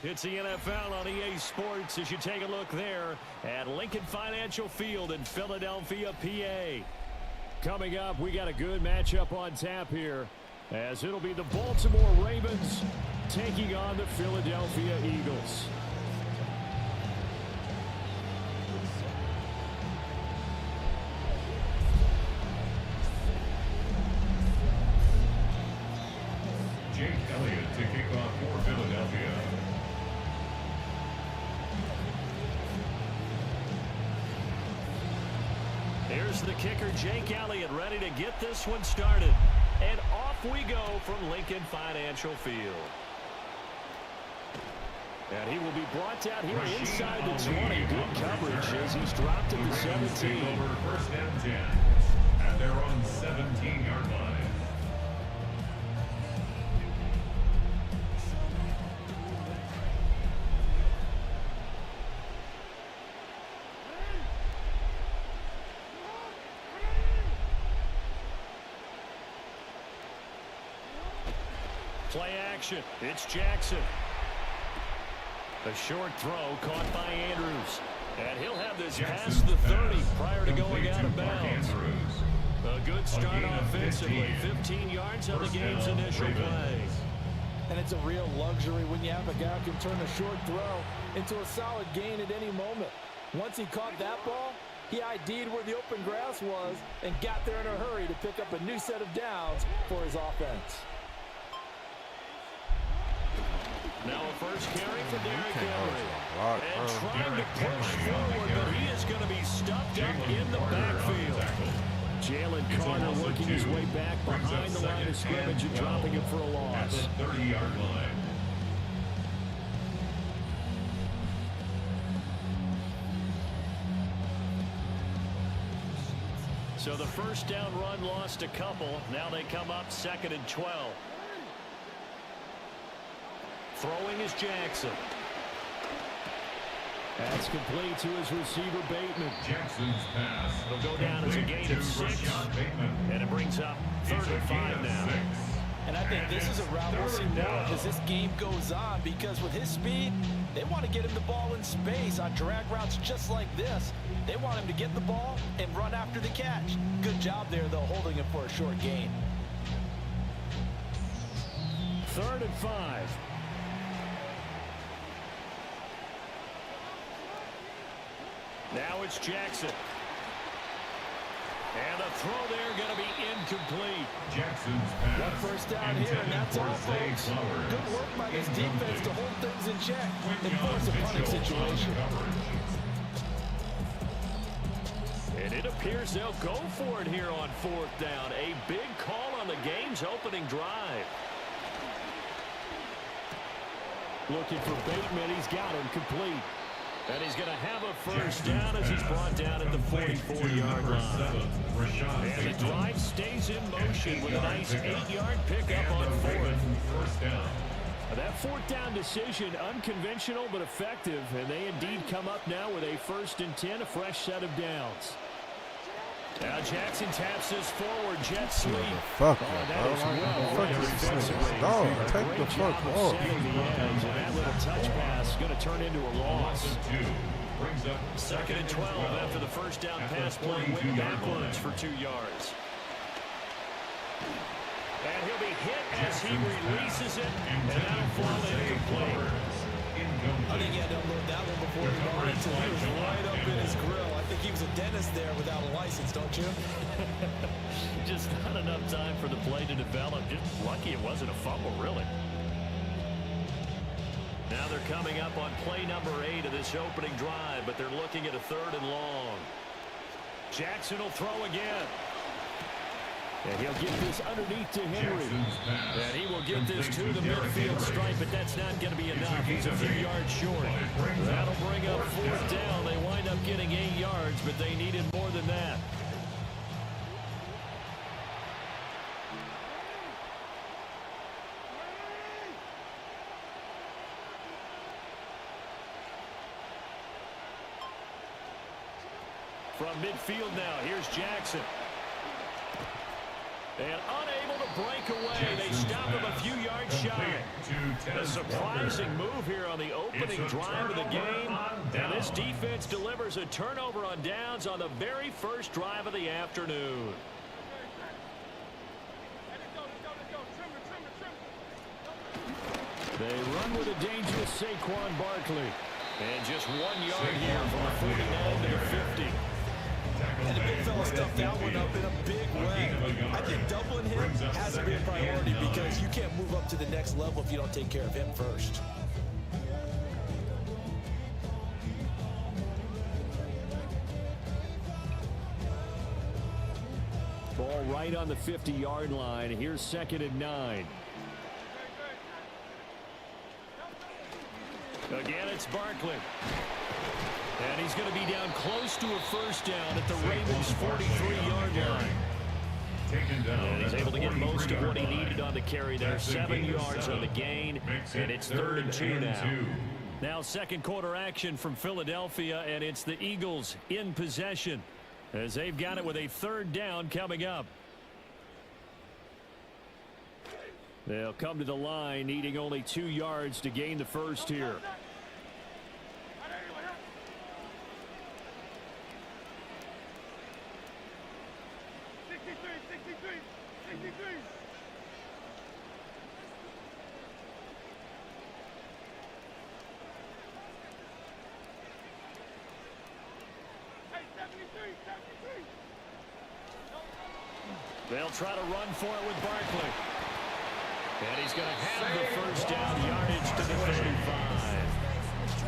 It's the NFL on EA Sports as you take a look there at Lincoln Financial Field in Philadelphia, PA. Coming up, we got a good matchup on tap here as it'll be the Baltimore Ravens taking on the Philadelphia Eagles. Jake Elliott to kick off for Philadelphia. Here's the kicker, Jake Elliott, ready to get this one started. And off we go from Lincoln Financial Field. And he will be brought down here inside the 20. Good coverage as he's dropped at the 17. Over first and 10. And they're on 17-yard line. Play action. It's Jackson. A short throw caught by Andrews. And he'll have this past the 30 prior to going out of bounds. A good start offensively. 15 yards on the game's initial play. And it's a real luxury when you have a guy who can turn a short throw into a solid gain at any moment. Once he caught that ball, he ID'd where the open grass was and got there in a hurry to pick up a new set of downs for his offense. Now a first carry for Derrick Henry. And trying to push forward, but he is going to be stuffed up in the backfield. Jalen Carter working his way back behind the line of scrimmage and dropping it for a loss. At the 30-yard line. So the first down run lost a couple. Now they come up 2nd and 12. Throwing is Jackson. That's complete to his receiver, Bateman. Jackson's pass. It'll go down as a gain of 6. And it brings up 3rd and 5 now. And I think this is a route we'll see more as this game goes on, because with his speed, they want to get him the ball in space on drag routes just like this. They want him to get the ball and run after the catch. Good job there, though, holding him for a short gain. 3rd and 5. Now it's Jackson. And the throw there going to be incomplete. Jackson's pass. One first down here, and that's all, folks. Good work by this defense to hold things in check and force a punting situation. And it appears they'll go for it here on 4th down. A big call on the game's opening drive. Looking for Bateman. He's got him complete. And he's going to have a first down as he's brought down at the 44-yard line. And the drive stays in motion with a nice 8-yard pickup on 4th. That 4th down decision, unconventional but effective. And they indeed come up now with a 1st and 10, a fresh set of downs. Now Jackson taps this forward, jet sweep. Fuck that is well defensively. Dog, take the fuck off. And that little touch pass is going to turn into a loss. brings up Second and 12 after the first down pass play went backwards for 2 yards. And he'll be hit as he releases it, and that'll fall incomplete. I think he had to unload that one before he brought it to him. He was right up in his grill. I think he was a dentist there without a license, don't you? Just not enough time for the play to develop. Just lucky it wasn't a fumble, really. Now they're coming up on play number 8 of this opening drive, but they're looking at a 3rd and long. Jackson will throw again. And he'll get this underneath to Henry. And he will get this to the midfield stripe, but that's not going to be enough. He's a few yards short. That'll bring up 4th down. They wind up getting 8 yards, but they needed more than that. From midfield now, here's Jackson. And unable to break away. They stop him a few yards shy. A surprising move here on the opening drive of the game. And this defense delivers a turnover on downs on the very first drive of the afternoon. They run with a dangerous Saquon Barkley. And just 1 yard here from the 49 to the 50. And the big fella stuffed that one up in a big way. I think doubling him has to be a priority because you can't move up to the next level if you don't take care of him first. Ball right on the 50-yard line. Here's 2nd and 9. Again, it's Barkley. And he's going to be down close to a 1st down at the Ravens' 43-yard line. And he's able to get most of what he needed on the carry there. 7 yards on the gain, and it's 3rd and 2 now. Now second quarter action from Philadelphia, and it's the Eagles in possession as they've got it with a 3rd down coming up. They'll come to the line, needing only 2 yards to gain the first here. They'll try to run for it with Barkley. And he's going to have the 1st down yardage to the 35.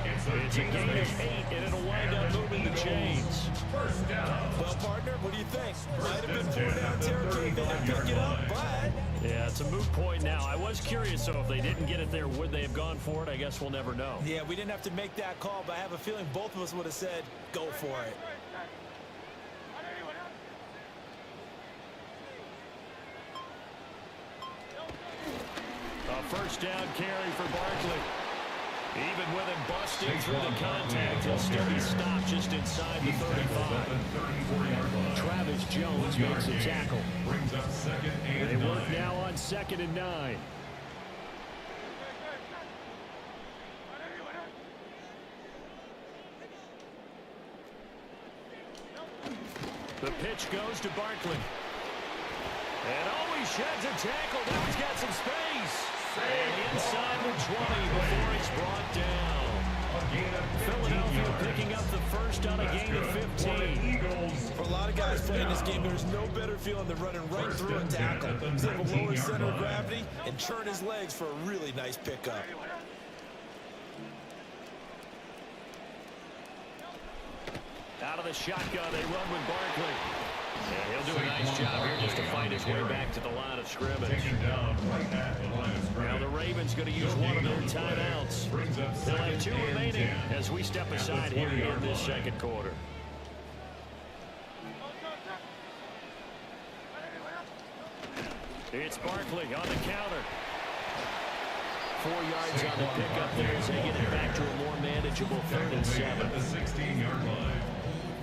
It's a gain of 8, and it'll wind up moving the chains. Well, partner, what do you think? Might have been 4 down territory if they didn't pick it up, but... Yeah, it's a moot point now. I was curious, so if they didn't get it there, would they have gone for it? I guess we'll never know. Yeah, we didn't have to make that call, but I have a feeling both of us would have said, go for it. A 1st down carry for Barkley. Even with him busting through the contact, he'll still be stopped just inside the 35. Travis Jones makes a tackle. They work now on 2nd and 9. The pitch goes to Barkley. And always sheds a tackle. Now he's got some space. And inside the 20 before he's brought down. Philadelphia picking up the 1st on a gain of 15. For a lot of guys playing this game, there's no better feeling than running right through a tackle. He's able to lower his center of gravity and turn his legs for a really nice pickup. Out of the shotgun, they run with Barkley. Yeah, he'll do a nice job here just to find his way back to the line of scrimmage. Now the Ravens going to use one of their timeouts. They'll have 2 remaining as we step aside here in this second quarter. It's Barkley on the counter. 4 yards on the pickup there as they get it back to a more manageable 3rd and 7. At the 16-yard line.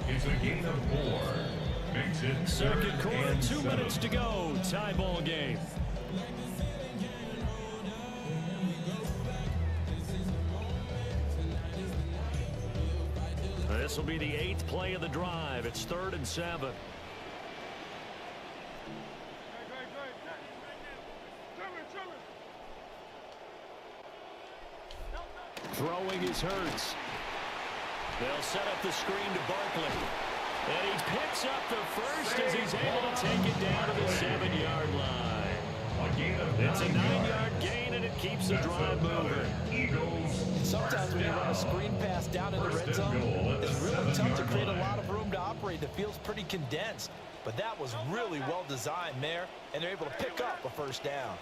It's a gain of 4. Second quarter, 2 minutes to go. Tie ball game. This will be the 8th play of the drive. It's 3rd and 7. Throwing is Hurts. They'll set up the screen to Barkley. And he picks up the first as he's able to take it down to the 7-yard line. It's a 9-yard gain, and it keeps the drive moving. Sometimes when you run a screen pass down in the red zone, it's really tough to create a lot of room to operate. The field's pretty condensed. But that was really well designed there, and they're able to pick up a first down.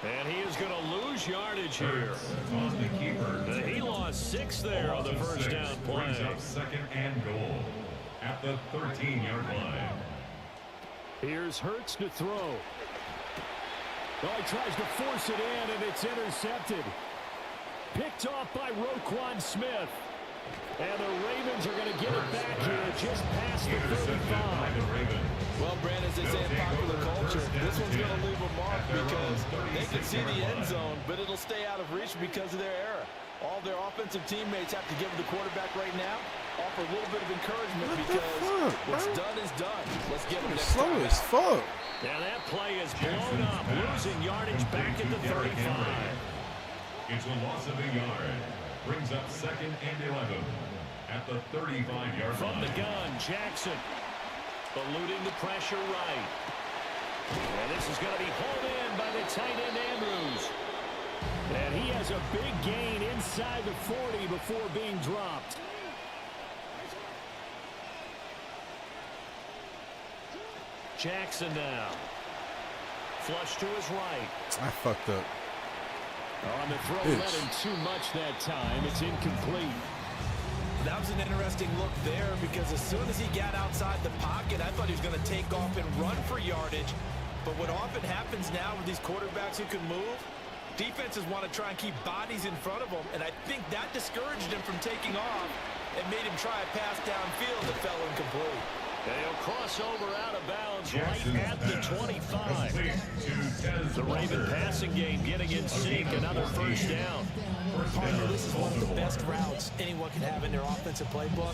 And he is going to lose yardage here. On the keeper. He lost 6 there on the first down play. Brings up 2nd and goal at the 13-yard line. Here's Hurts to throw. Oh, he tries to force it in, and it's intercepted. Picked off by Roquan Smith. And the Ravens are going to get it back here just past the 35. Well, Brandon, as they say in popular culture, this one's going to leave a mark because they can see the end zone, but it'll stay out of reach because of their error. All their offensive teammates have to give the quarterback right now, offer a little bit of encouragement because what's done is done. Let's get them next slow time. as fuck. Now that play is blown up, losing yardage back at the 35. It's a loss of a yard. Brings up 2nd and 11 at the 35-yard line. From the gun, Jackson eluding the pressure right. And this is going to be hauled in by the tight end Andrews. And he has a big gain inside the 40 before being dropped. Jackson now. Flush to his right. I fucked up. On the throw, let him too much that time. It's incomplete. That was an interesting look there because as soon as he got outside the pocket, I thought he was going to take off and run for yardage. But what often happens now with these quarterbacks who can move, defenses want to try and keep bodies in front of them, and I think that discouraged him from taking off and made him try a pass downfield that fell incomplete. And he'll cross over out of bounds right at the 25. The Raven passing game getting in sync, another first down. Partner, this is one of the best routes anyone can have in their offensive playbook.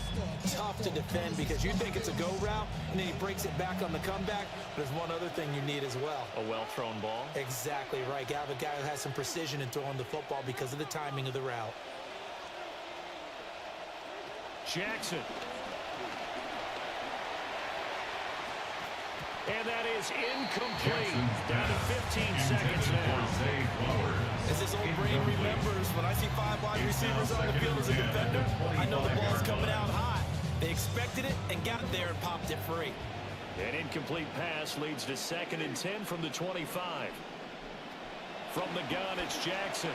Tough to defend because you think it's a go route, and then he breaks it back on the comeback. There's one other thing you need as well. A well-thrown ball. Exactly right. You have a guy who has some precision in throwing the football because of the timing of the route. Jackson. And that is incomplete. Down to 15 seconds now. As this old brain remembers, when I see 5 wide receivers on the field as a defender, I know the ball's coming out hot. They expected it and got there and popped it free. An incomplete pass leads to 2nd and 10 from the 25. From the gun, it's Jackson.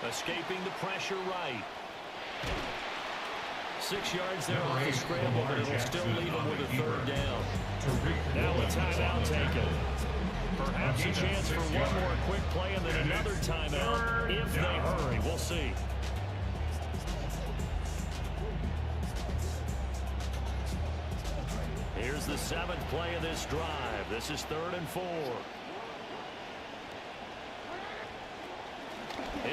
Escaping the pressure right. 6 yards there off the scramble, but it'll still leave him with a 3rd down. Now a timeout taken. Perhaps a chance for one more quick play and then another timeout if they hurry. We'll see. Here's the 7th play of this drive. This is 3rd and 4.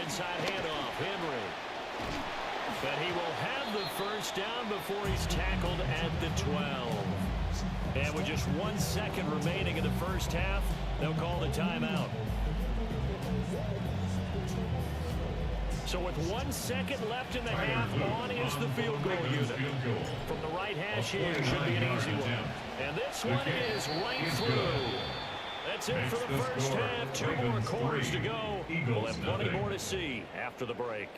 Inside handoff, Henry. But he will have the first down before he's tackled at the 12. And with just 1 second remaining in the first half, they'll call the timeout. So with 1 second left in the half, on is the field goal unit. From the right hash here, should be an easy one. And this one is right through. That's it for the first half. 2 more quarters to go. We'll have plenty more to see after the break.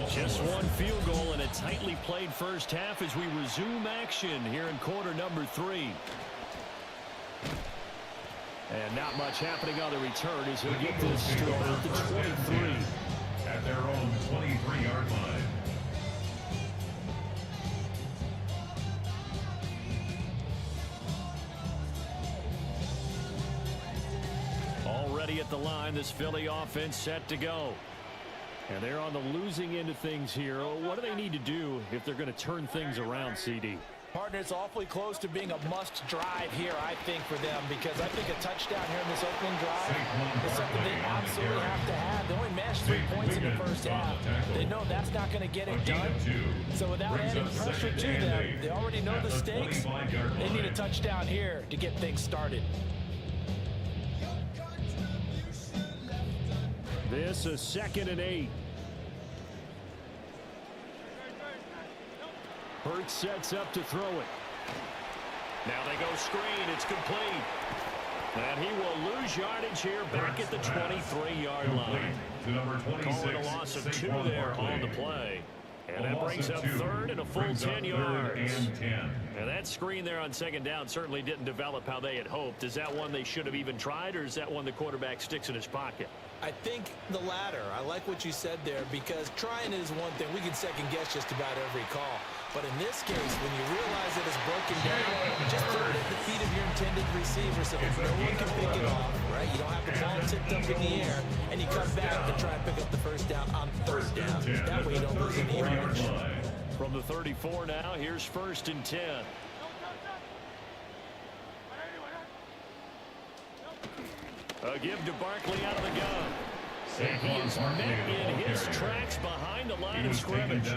Just one field goal and a tightly played first half as we resume action here in quarter number 3. And not much happening on the return as we get this to about the 23. At their own 23-yard line. Already at at the line. This Philly offense set to go. And they're on the losing end of things here. What do they need to do if they're going to turn things around, CD? Partner, it's awfully close to being a must drive here, I think, for them, because I think a touchdown here in this opening drive is something they absolutely have to have. They only mashed 3 points in the first half. They know that's not going to get it done. So without adding pressure to them, they already know the stakes. They need a touchdown here to get things started. This is 2nd and 8. Hurts sets up to throw it. Now they go screen. It's complete. And he will lose yardage here back at the 23-yard line. Calling a loss of 2 there on the play. And that brings up 3rd and a full 10 yards. And that screen there on 2nd down certainly didn't develop how they had hoped. Is that one they should have even tried, or is that one the quarterback sticks in his pocket? I think the latter. I like what you said there, because trying is one thing. We can second guess just about every call. But in this case, when you realize that it's broken down, just throw it at the feet of your intended receiver so that no one can pick it off, right? You don't have the ball tipped up in the air, and you come back and try and pick up the first down on 3rd down. That way you don't lose any yardage. From the 34 now, here's 1st and 10. A give to Barkley out of the gun. And he is met in his tracks behind the line of scrimmage.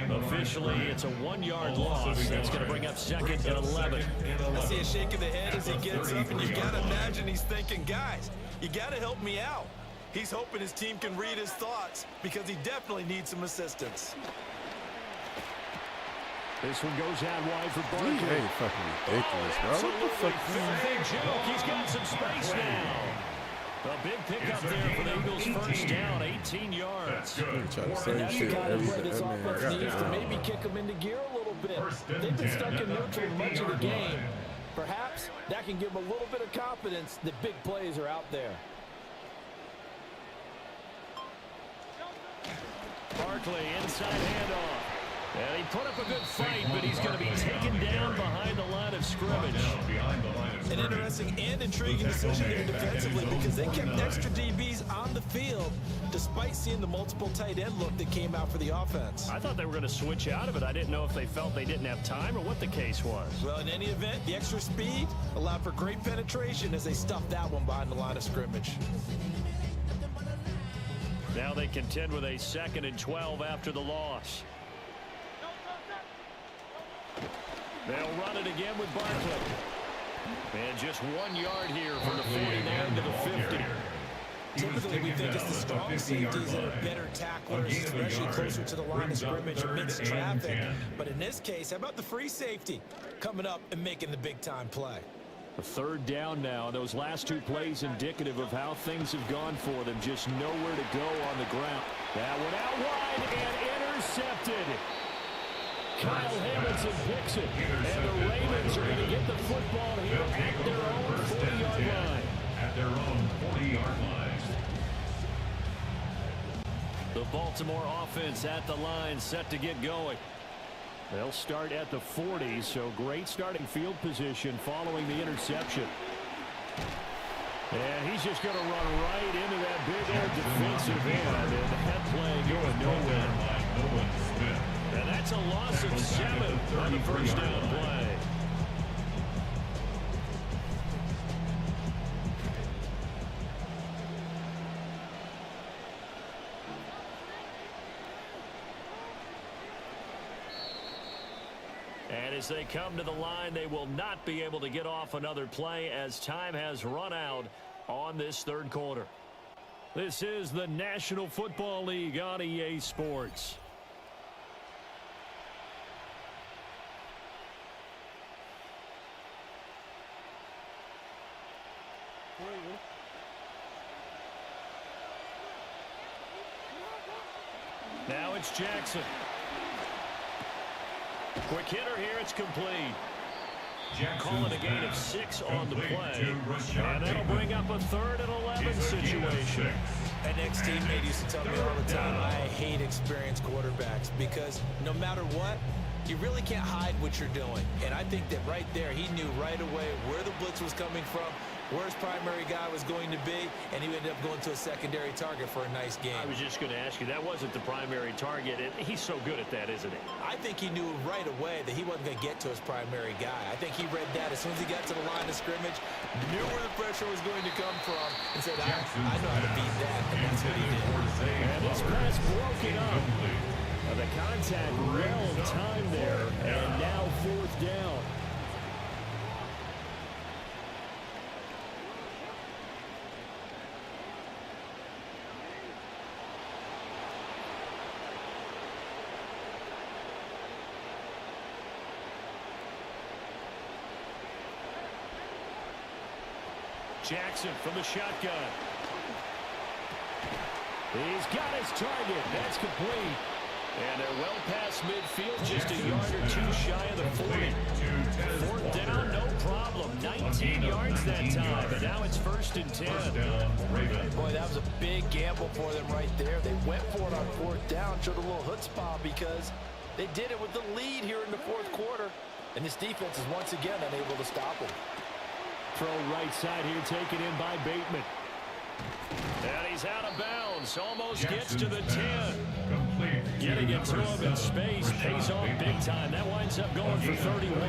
Officially, it's a 1-yard loss. That's going to bring up 2nd and 11. I see a shake of the head as he gets up, and you got to imagine he's thinking, guys, you got to help me out. He's hoping his team can read his thoughts, because he definitely needs some assistance. This one goes out wide for Barkley. Hey, fucking ridiculous, bro. What the fuck? Big joke. He's got some space now. A big pickup there for the Eagles' first down, 18 yards. And that's the kind of play this offense needs to maybe kick them into gear a little bit. They've been stuck in neutral much of the game. Perhaps that can give them a little bit of confidence that big plays are out there. Barkley, inside handoff. And he put up a good fight, but he's going to be taken down behind the line of scrimmage. An interesting and intriguing decision there defensively, because they kept extra DBs on the field despite seeing the multiple tight end look that came out for the offense. I thought they were going to switch out of it. I didn't know if they felt they didn't have time or what the case was. Well, in any event, the extra speed allowed for great penetration as they stuffed that one behind the line of scrimmage. Now they contend with a 2nd and 12 after the loss. They'll run it again with Barkley. And just 1 yard here from the 49 to the 50. Typically, we think it's the strong safeties that are better tacklers, especially closer to the line of scrimmage amidst traffic. But in this case, how about the free safety coming up and making the big-time play? A 3rd down now. Those last 2 plays indicative of how things have gone for them. Just nowhere to go on the ground. That one out wide and intercepted. Kyle Hamilton picks it, and the Ravens are going to get the football here at their own 40-yard line. At their own 40-yard line. The Baltimore offense at the line, set to get going. They'll start at the 40, so great starting field position following the interception. And he's just going to run right into that big old defensive end, and that play going nowhere. And that's a loss of 7 on the first down play. And as they come to the line, they will not be able to get off another play as time has run out on this 3rd quarter. This is the National Football League on EA Sports. Now it's Jackson. Quick hitter here, it's complete. Calling a gain of 6 on the play. And that'll bring up a 3rd and 11 situation. An ex-teammate used to tell me all the time, I hate experienced quarterbacks, because no matter what, you really can't hide what you're doing. And I think that right there, he knew right away where the blitz was coming from, where his primary guy was going to be, and he ended up going to a secondary target for a nice game. I was just going to ask you, that wasn't the primary target. He's so good at that, isn't he? I think he knew right away that he wasn't going to get to his primary guy. I think he read that as soon as he got to the line of scrimmage, knew where the pressure was going to come from, and said, I know how to beat that, and that's what he did. And this pass broken up. The contact well timed there, and now 4th down. Jackson from the shotgun. He's got his target. That's complete. And they're well past midfield, just a yard or two shy of the 40. 4th down, no problem. 19 yards that time, and now it's 1st and 10. Boy, that was a big gamble for them right there. They went for it on 4th down, showed a little chutzpah because they did it with the lead here in the 4th quarter. And this defense is once again unable to stop them. Throw right side here, taken in by Bateman. And he's out of bounds. Almost gets to the 10. Getting it to him in space. Pays off big time. That winds up going for 31.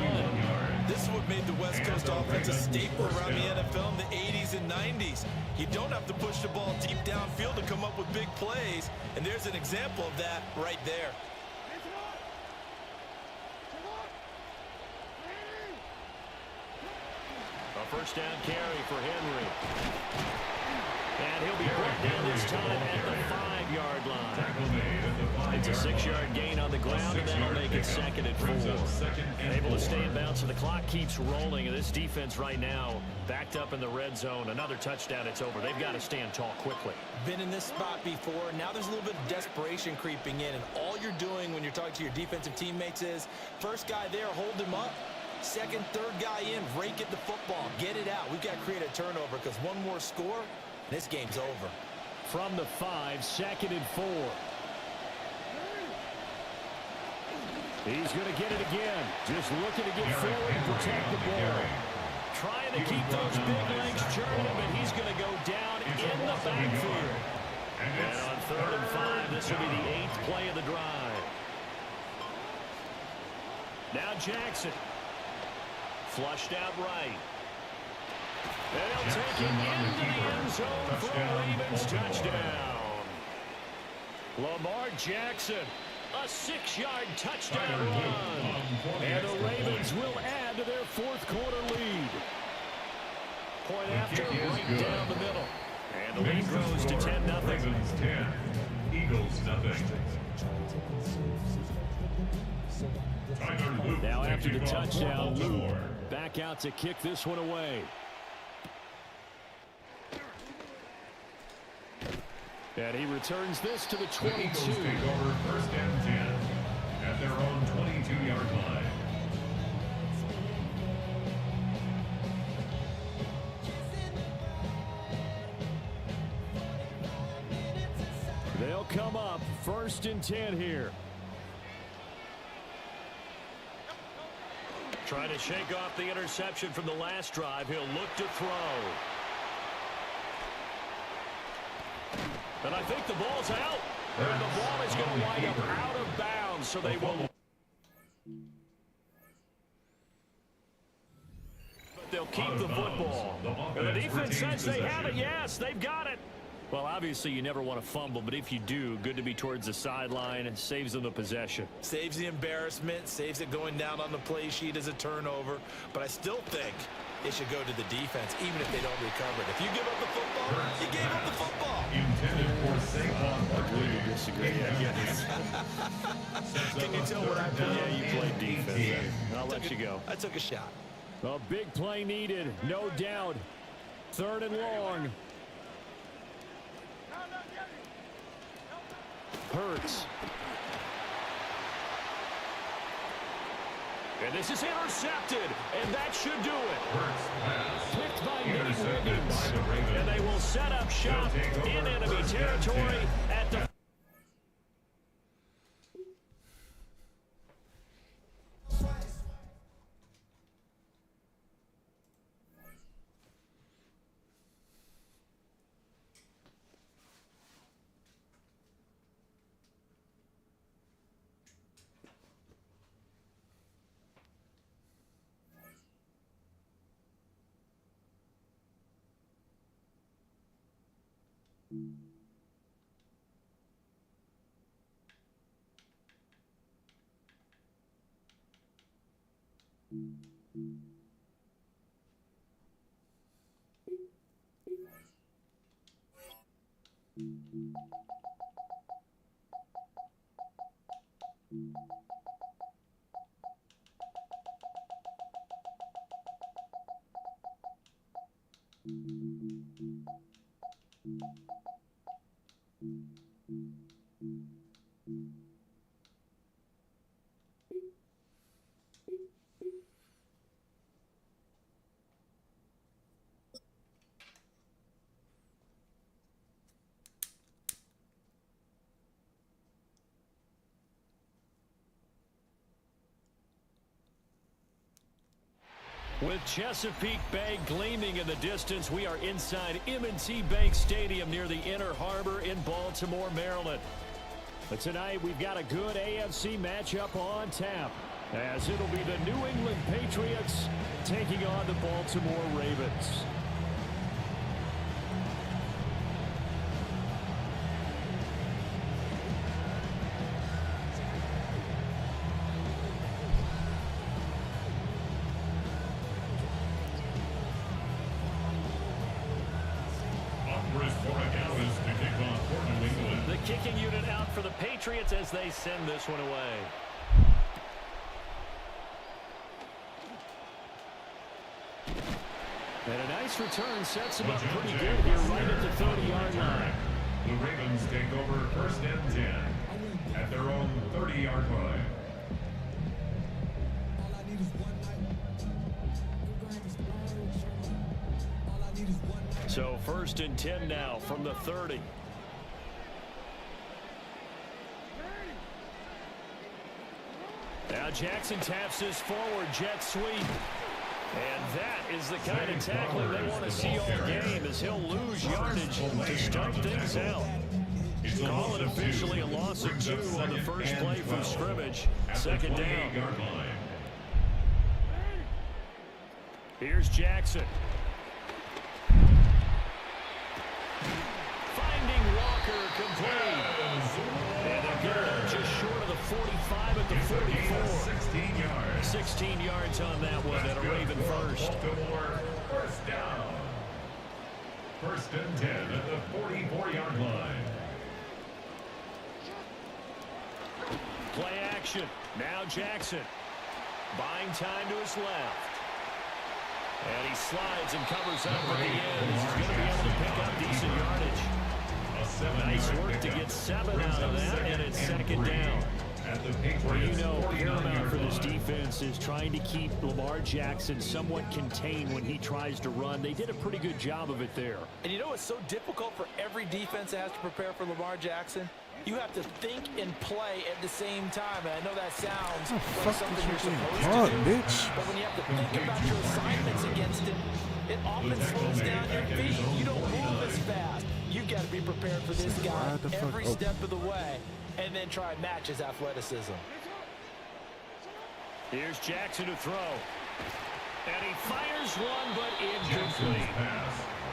This is what made the West Coast offense a staple around the NFL in the 80s and 90s. You don't have to push the ball deep downfield to come up with big plays. And there's an example of that right there. A 1st down carry for Henry. And he'll be brought down this time at the 5-yard line. It's a 6-yard gain on the ground, and that'll make it 2nd and 4. Able to stay in bounds, and the clock keeps rolling. And this defense right now backed up in the red zone. Another touchdown, it's over. They've got to stand tall quickly. Been in this spot before. Now there's a little bit of desperation creeping in, and all you're doing when you're talking to your defensive teammates is, first guy there, hold him up. 2nd, 3rd guy in, rake at the football. Get it out. We've got to create a turnover because one more score, this game's over. From the 5, 2nd and 4. He's going to get it again. Just looking to get forward and protect the ball. Trying to keep those big legs churning, but he's going to go down in the backfield. And on 3rd and 5, this will be the 8th play of the drive. Now Jackson. Flushed out right. And he'll take it into the end zone for a Ravens touchdown. Lamar Jackson, a 6-yard touchdown run. And the Ravens will add to their 4th quarter lead. Point after, right down the middle. And the lead grows to 10-0. Ravens 10, Eagles nothing. Now after the touchdown, Luke back out to kick this one away. And he returns this to the 22. Eagles take over 1st and 10 at their own 22-yard line. They'll come up 1st and 10 here. Trying to shake off the interception from the last drive. He'll look to throw. And I think the ball's out. And the ball is going to wind up out of bounds, so they won't. But they'll keep the football. And the defense says they have it. Yes, they've got it. Well, obviously, you never want to fumble, but if you do, good to be towards the sideline. It saves them the possession. Saves the embarrassment, saves it going down on the play sheet as a turnover. But I still think it should go to the defense, even if they don't recover it. If you give up the football, you gave up the football. Intended for Saquon. Agree to disagree. Can you tell what I played? Yeah, you played defense. I'll let you go. I took a shot. A big play needed, no doubt. 3rd and long. Hurts. And this is intercepted, and that should do it. Picked by Nate Wiggins. And they will set up shop in enemy territory at the... With Chesapeake Bay gleaming in the distance, we are inside M&T Bank Stadium near the Inner Harbor in Baltimore, Maryland. But tonight, we've got a good AFC matchup on tap, as it'll be the New England Patriots taking on the Baltimore Ravens. The kicking unit out for the Patriots as they send this one away. And a nice return sets him up pretty good here right at the 30-yard line. The Ravens take over first and 10 at their own 30-yard line. So first and 10 now from the 30. Now Jackson taps this forward jet sweep. And that is the kind of tackling they want to see all game, as he'll lose yardage to start things out. Call it officially a loss of 2 on the first play from scrimmage. Second down. Here's Jackson. Finding Walker complete. And they'll get it just short of the 45 at the 44. 16 yards. 16 yards on that one. That'll Raven first. First down. First and 10 at the 44-yard line. Play action. Now Jackson. Buying time to his left. And he slides and covers up at the end. He's going to be able to pick up decent yardage. Nice work to get 7 out of that, and it's second down. Well, you know, paramount for this defense is trying to keep Lamar Jackson somewhat contained when he tries to run. They did a pretty good job of it there. And you know it's so difficult for every defense that has to prepare for Lamar Jackson? You have to think and play at the same time. And I know that sounds like something you're supposed to do. Bitch. But when you have to think about your assignments against him, it often slows down your feet. You don't move as fast. You've got to be prepared for this guy every step of the way and then try and match his athleticism. Here's Jackson to throw. And he fires one, but incomplete.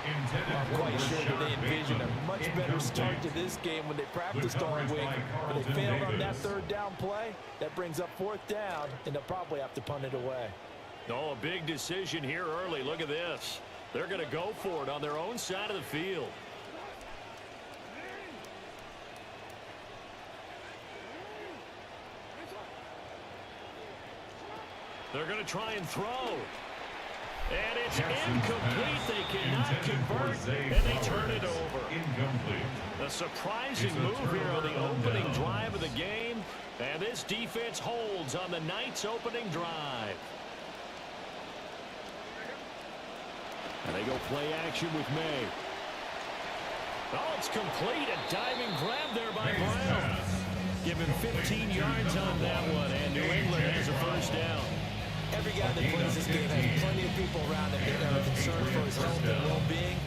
I'm quite sure that they envisioned a much better start to this game when they practiced all week. But they failed on that third down play. That brings up fourth down, and they'll probably have to punt it away. Oh, a big decision here early. Look at this. They're going to go for it on their own side of the field. They're going to try and throw. And it's incomplete. They cannot convert, and they turn it over. Incomplete. A surprising move here on the opening drive of the game. And this defense holds on the night's opening drive. And they go play action with May. Oh, it's complete. A diving grab there by Brown. Give him 15 yards on that one, and New England has a first down. Every guy that plays this game has plenty of people around him that are concerned for his health and well-being.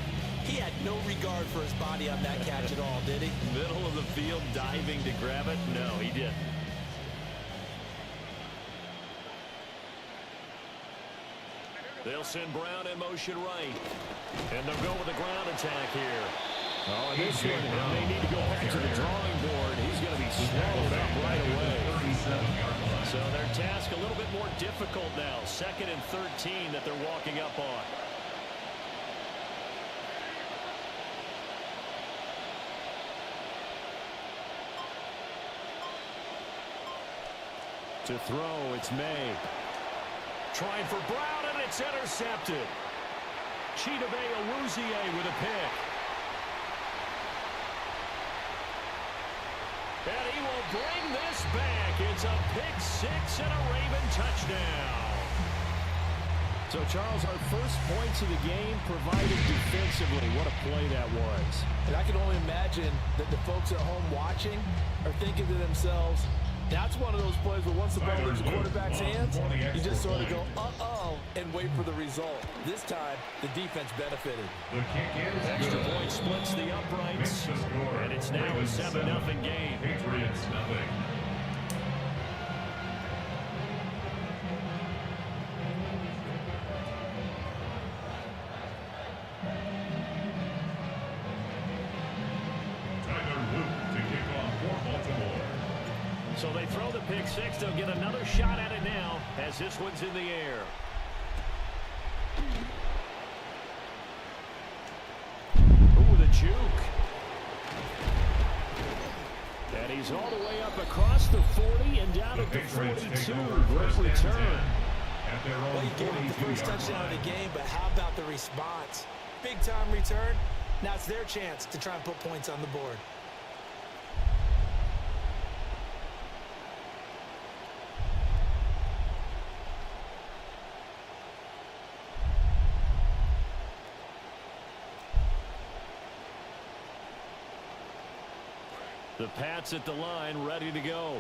He had no regard for his body on that catch at all, did he? Middle of the field diving to grab it? No, he didn't. They'll send Brown in motion right. And they'll go with a ground attack here. Oh, and this one, and they need to go back to the drawing board. He's going to be swallowed up right away. So their task a little bit more difficult now. 2nd and 13 that they're walking up on. To throw, it's May. Trying for Brown, and it's intercepted. Chidobe Awuzie with a pick. And he will bring this back. It's a pick 6 and a Raven touchdown. So, Charles, our first points of the game provided defensively. What a play that was. And I can only imagine that the folks at home watching are thinking to themselves, that's one of those plays where once the ball leaves the quarterback's hands, you just sort of go, uh-oh, and wait for the result. This time, the defense benefited. The kick is Extra good. point splits the uprights, Makes the score. and it's now a Ravens 7-0 game. Patriots nothing. Tyler Luke to kick off for Baltimore. So they throw the pick 6. They'll get another shot at it now as this one's in the air. Ooh, the juke. And he's all the way up across the 40 and down The at the Patriots 42. take over Great first and 10 return. at their Well, own he gave up the first 42-yard touchdown of line. the game, but how about the response? Big-time return. Now it's their chance to try and put points on the board. The Pats at the line, ready to go.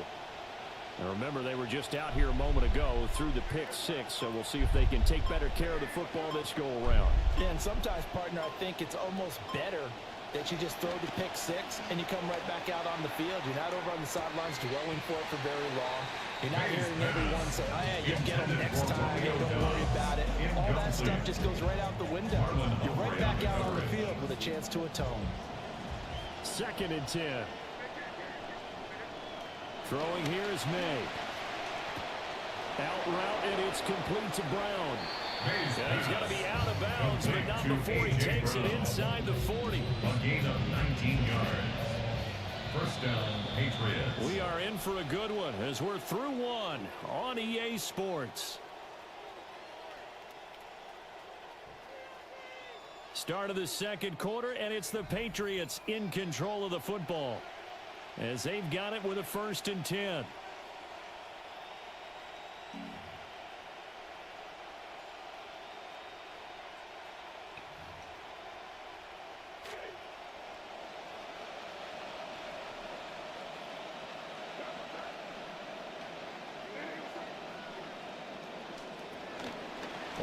Now remember, they were just out here a moment ago through the pick 6, so we'll see if they can take better care of the football this go around. Yeah, and sometimes, partner, I think it's almost better that you just throw the pick 6 and you come right back out on the field. You're not over on the sidelines dwelling for it for very long. You're not hearing everyone say, oh, yeah, you'll get them next time. Hey, don't worry about it. All that stuff just goes right out the window. You're right back out on the field with a chance to atone. 2nd and 10. Throwing here is May. Out route, and it's complete to Brown. And he's got to be out of bounds, but not before he takes it inside the 40. A gain of 19 yards. First down, Patriots. We are in for a good one as we're through one on EA Sports. Start of the 2nd quarter, and it's the Patriots in control of the football as they've got it with a 1st and 10.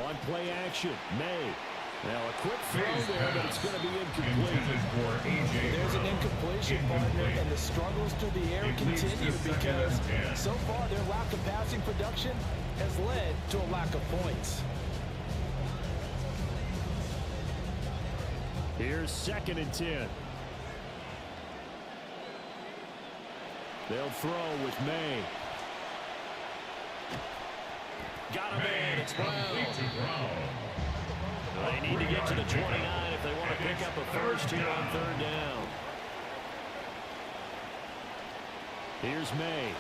On play action, May. Now a quick throw there, but it's going to be incomplete. There's an incompletion, partner, and the struggles through the air continue because so far their lack of passing production has led to a lack of points. Here's 2nd and 10. They'll throw with May. Got him in. It's Brown. They need to get to the 29 if they want to pick up a first here on 3rd down. Here's May.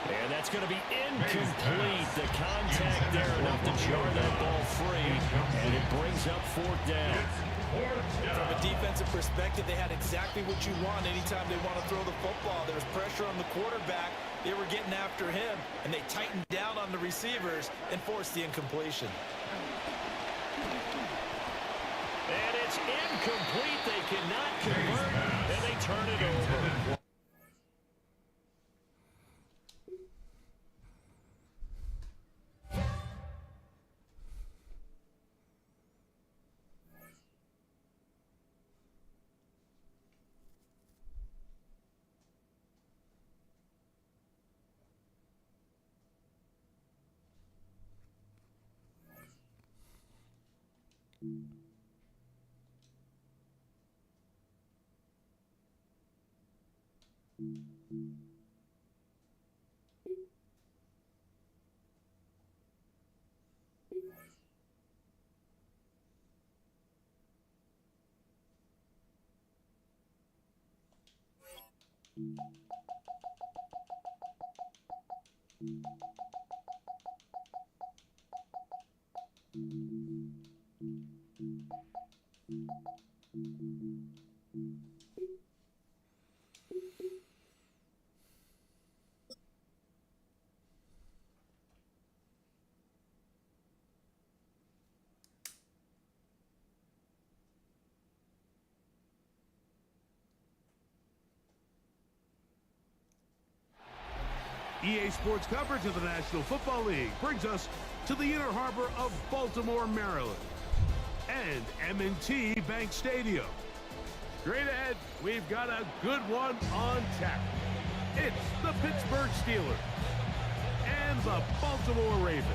And that's going to be incomplete. The contact there enough to jar that ball free. And it brings up 4th down. From a defensive perspective, they had exactly what you want anytime they want to throw the football. There was pressure on the quarterback. They were getting after him, and they tightened down on the receivers and forced the incompletion. And it's incomplete. They cannot convert, and they turn it over. EA Sports coverage of the National Football League brings us to the inner harbor of Baltimore, Maryland, and M&T Bank Stadium. Straight ahead, we've got a good one on tap. It's the Pittsburgh Steelers and the Baltimore Ravens.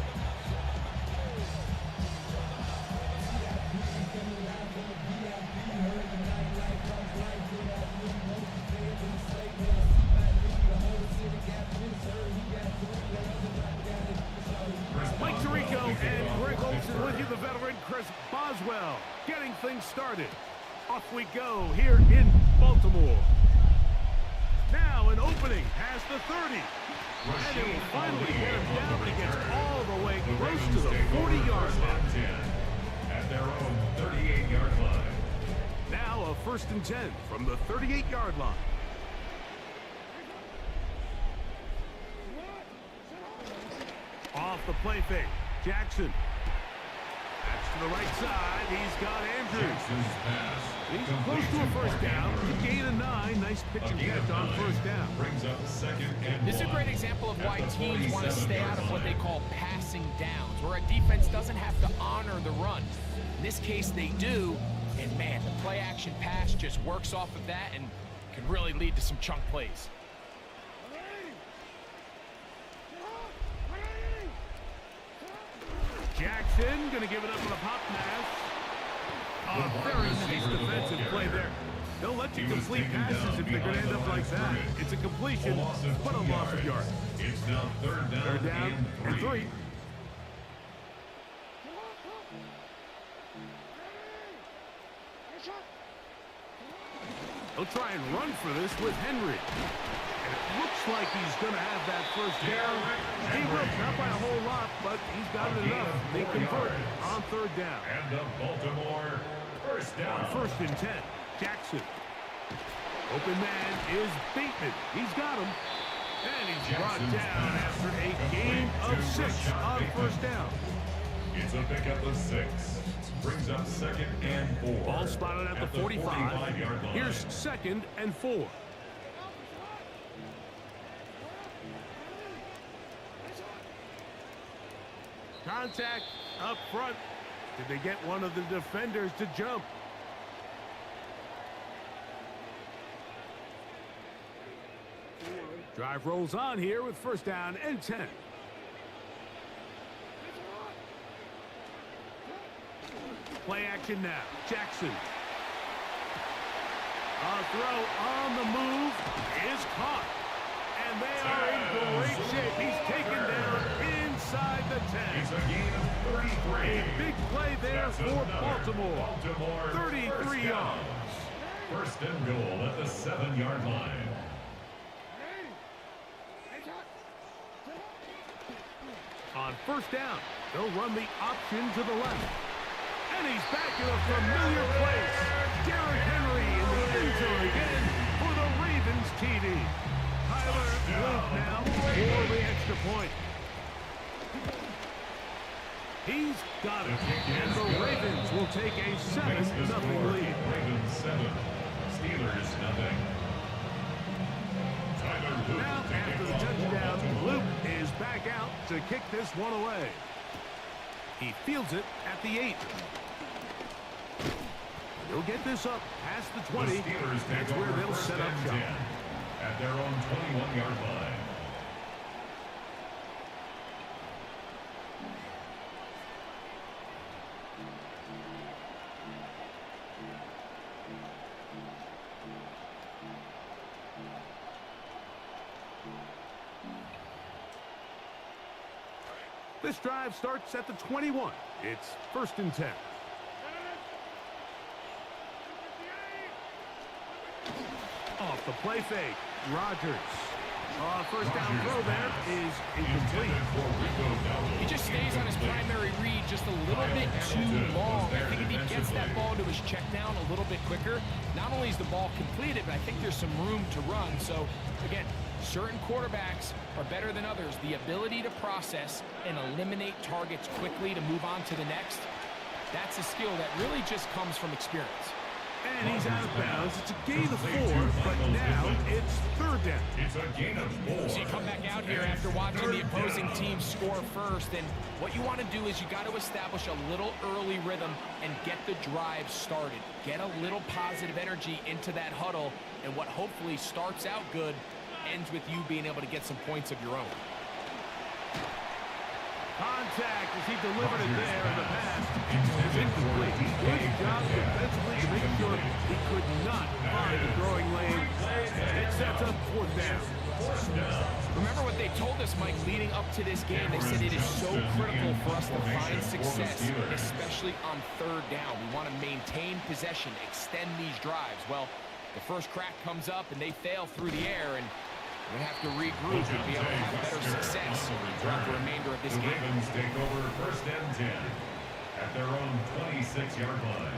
Mike Tirico and Greg Olson with you, the veteran Chris Boswell, getting things started. Off we go here in Baltimore. Now an opening past the 30. And it will finally get him down, but he gets all the way close to the 40-yard line. At their own 38-yard line. Now a 1st and 10 from the 38-yard line. Off the play fake, Jackson. That's to the right side. He's got Andrews. Jackson's pass. He's close to a 1st down. A gain of 9. Nice pitch and catch on 1st down. Brings up 2nd and 1. This is a great example of why teams want to stay out of what they call passing downs, where a defense doesn't have to honor the run. In this case, they do, and man, the play-action pass just works off of that and can really lead to some chunk plays. Jackson going to give it up with a pop pass. A very nice defensive play there. They'll let you complete passes if they're going to end up like that. It's a completion, but a loss of yards. It's now 3rd down, and 3. He'll try and run for this with Henry. And it looks like he's going to have that 1st down. He will, not by a whole lot, but he's got it enough. They convert on 3rd down. And the Baltimore 1st down. 1st and 10, Jackson. Open man is Bateman. He's got him. And he's brought down after a gain of 6 on 1st down. It's a pickup of 6. Brings up 2nd and 4. Ball spotted at the 45. 45-yard line. Here's 2nd and 4. Contact up front. Did they get one of the defenders to jump? Drive rolls on here with 1st down and 10. Play action now. Jackson. A throw on the move is caught. And they are in great shape. He's taken down inside the 10. It's a gain of 33. A big play there for Baltimore. 33 yards. 1st and goal at the 7-yard line. On 1st down, they'll run the option to the left. And he's back in a familiar place. Derrick Henry in the end zone again for the Ravens TD. Tyler Luke now for the extra point. He's got it. And the Ravens will take a 7-0 lead. Ravens 7. Steelers 0. Now, after the touchdown, Luke is back out to kick this one away. He fields it at the 8. He'll get this up past the 20. That's where they'll set up shop. At their own 21-yard line. This drive starts at the 21. It's 1st and 10. Off the play fake, Rodgers. First down throw there is incomplete. He just stays on his primary read just a little bit too long. I think if he gets that ball to his check down a little bit quicker, not only is the ball completed, but I think there's some room to run. So, again, certain quarterbacks are better than others. The ability to process and eliminate targets quickly to move on to the next, that's a skill that really just comes from experience. And he's out of bounds. It's a gain of 4, but now it's 3rd down. It's a gain of 4. So you come back out here after watching the opposing team score first, and what you want to do is you got to establish a little early rhythm and get the drive started. Get a little positive energy into that huddle, and what hopefully starts out good ends with you being able to get some points of your own. Contact as he delivered it there in the pass. It's incomplete. Good job defensively to make sure he could not find the throwing lane. It sets up 4th down. Remember what they told us, Mike, leading up to this game? They said it is so critical for us to find success, especially on 3rd down. We want to maintain possession, extend these drives. Well, the first crack comes up and they fail through the air, and we have to regroup and be able to have better success throughout the remainder of this game. The Ravens take over 1st and 10 at their own 26-yard line.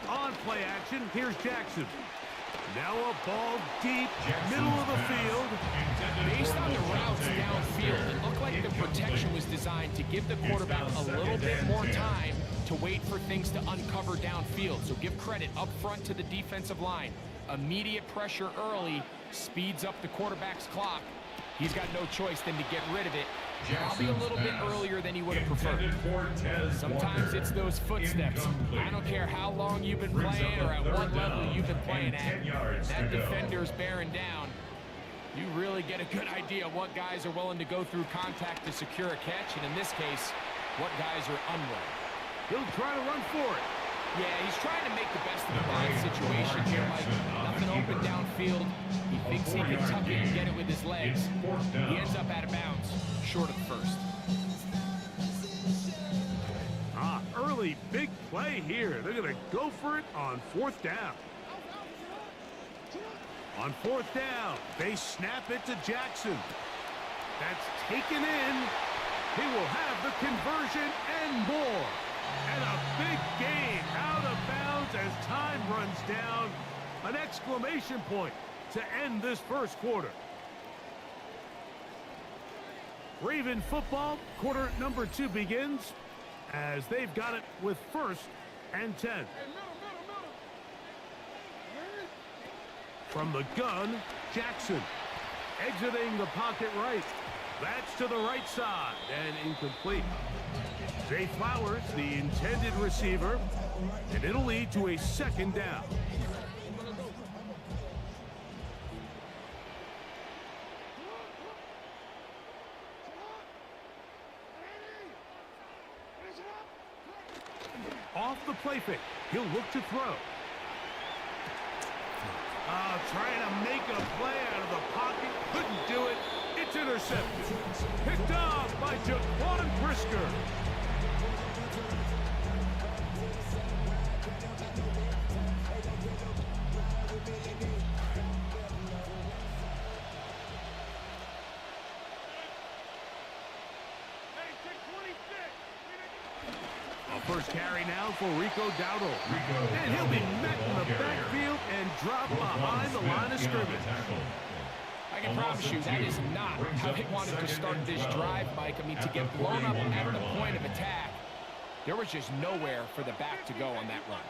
On play action, here's Jackson. Now a ball deep, middle of the field. Based on the routes downfield, it looked like the protection was designed to give the quarterback a little bit more time to wait for things to uncover downfield. So give credit up front to the defensive line. Immediate pressure early speeds up the quarterback's clock. He's got no choice than to get rid of it. Probably a little bit earlier than he would have preferred. Sometimes it's those footsteps. I don't care how long you've been playing or at what level you've been playing at. That defender's bearing down. You really get a good idea of what guys are willing to go through contact to secure a catch, and in this case, what guys are unwilling. He'll try to run for it. Yeah, he's trying to make the best of a bad situation here, Mike. Nothing open downfield. He thinks he can tuck it and get it with his legs. He ends up out of bounds, short of the first. Early big play here. They're going to go for it on 4th down. On 4th down, they snap it to Jackson. That's taken in. He will have the conversion and more. And a big gain out of bounds as time runs down. An exclamation point to end this first quarter. Raven football, quarter number 2 begins as they've got it with 1st and 10. From the gun, Jackson exiting the pocket right. That's to the right side and incomplete. Zay Flowers, the intended receiver, and it'll lead to a 2nd down. Off the play fake, he'll look to throw. Trying to make a play out of the pocket, couldn't do it. It's intercepted. Picked off by Jaquan Brisker. First carry now for Rico Dowdle. And he'll be met in the backfield and dropped behind the line of scrimmage. I can promise you that is not how they wanted to start this drive, Mike. I mean, to get blown up at the point of attack, there was just nowhere for the back to go on that run.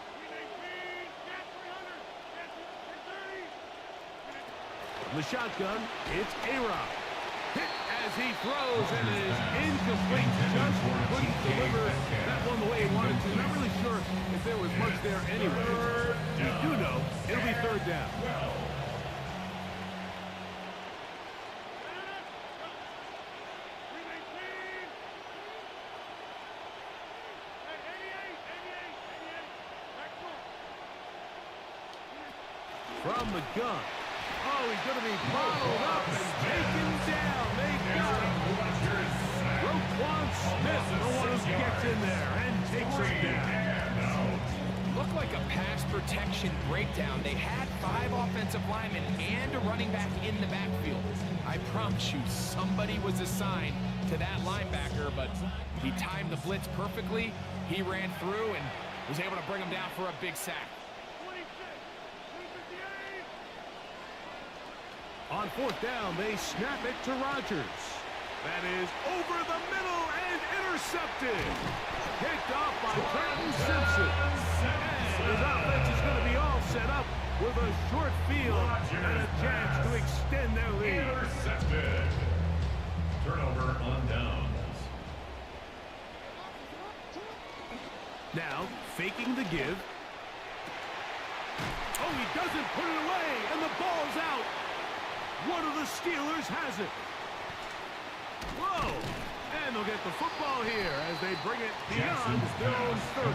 The shotgun, it's A-Rod. Hit as he throws, and it is incomplete. Just couldn't deliver that one the way he wanted to. Not really sure if there was much there anyway. You do know it'll be 3rd down. from the gun. Oh, he's going to be bottled up and taken down. They got him. Roquan Smith, the one who gets in there and takes him down. Looked like a pass protection breakdown. They had 5 offensive linemen and a running back in the backfield. I promise you, somebody was assigned to that linebacker, but he timed the blitz perfectly. He ran through and was able to bring him down for a big sack. On 4th down, they snap it to Rodgers. That is over the middle and intercepted. Picked off by Trenton Simpson. And his offense is going to be all set up with a short field and a chance to extend their lead. Intercepted. Turnover on downs. Now, faking the give. Oh, he doesn't put it away, and the ball's out. One of the Steelers has it. Whoa! And they'll get the football here as they bring it beyond their own 30.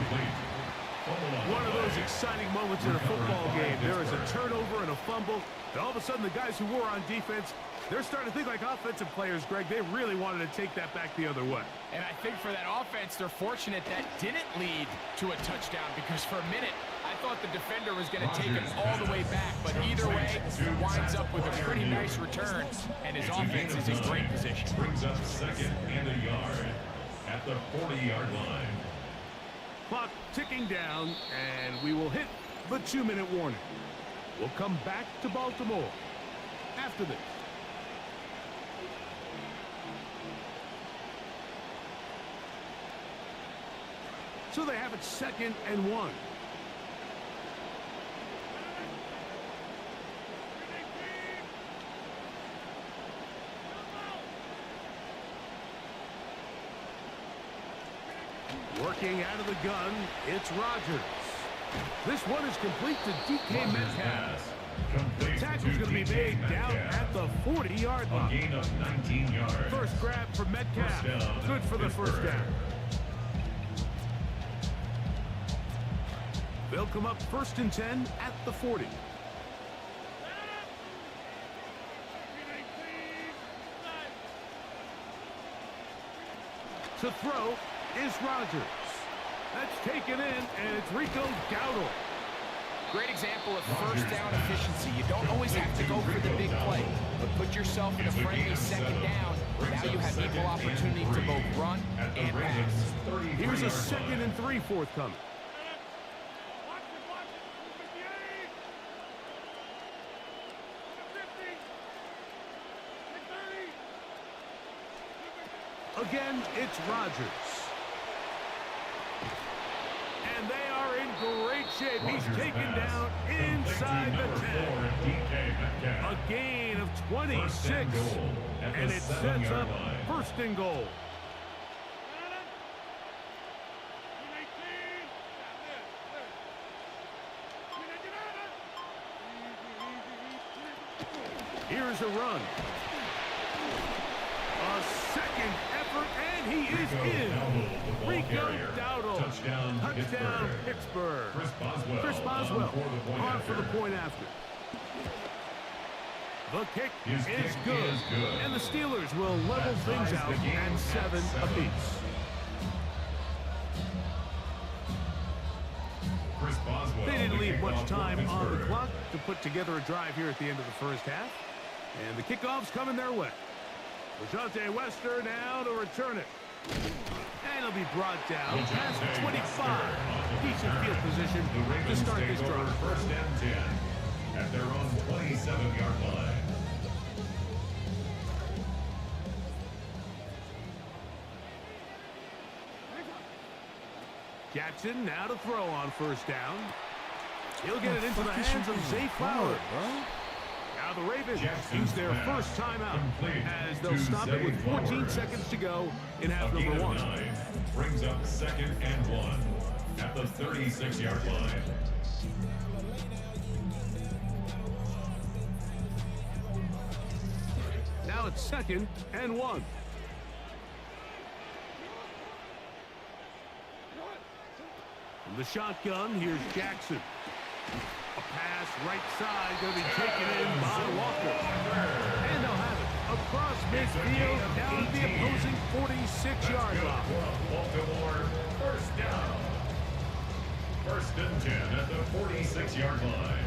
One of those exciting moments in a football game. There is a turnover and a fumble. And all of a sudden, the guys who were on defense, they're starting to think like offensive players, Greg. They really wanted to take that back the other way. And I think for that offense, they're fortunate that didn't lead to a touchdown, because for a minute, I thought the defender was going to take him all the way back. But either way, winds up with a pretty nice return, and his offense is in great position. Brings up 2nd and a yard at the 40-yard line. Clock ticking down, and we will hit the 2-minute warning. We'll come back to Baltimore after this. So they have it 2nd and 1. Working out of the gun, it's Rodgers. This one is complete to DK Metcalf. The tackle's going to be made down at the 40-yard line. A gain of 19 yards. First grab for Metcalf. Good for the first down. They'll come up 1st and 10 at the 40. To throw is Rodgers. That's taken in, and it's Rico Dowdle. Great example of first down efficiency. You don't always have to go for the big play, but put yourself in a friendly 2nd down. Now you have equal opportunity to both run and pass. Here's a 2nd and 3 forthcoming. Again, it's Rodgers. And they are in great shape. He's taken down inside the 10. A gain of 26. And it sets up 1st and goal. Here's a run. A 2nd effort, and he is in. Rico Dowdle. Touchdown, Pittsburgh. Chris Boswell on for the point after. The kick is good, and the Steelers will level things out at 7 apiece. They didn't leave much time on the clock to put together a drive here at the end of the first half, and the kickoff's coming their way. LeJante Wester now to return it. And it'll be brought down past 25. Decent field position to start this drive. 1st and 10 at their own 27-yard line. Jackson now to throw on 1st down. He'll get it into the hands of Zay Flowers. Now the Ravens use their first timeout as they'll stop it with 14 seconds to go in half number 1. Brings up 2nd and 1 at the 36-yard line. Now it's 2nd and 1. From the shotgun, here's Jackson. A pass right side going to be taken in by Walker. And they'll have it across midfield down the opposing 46-yard line. Baltimore, first down. First and 10 at the 46-yard line.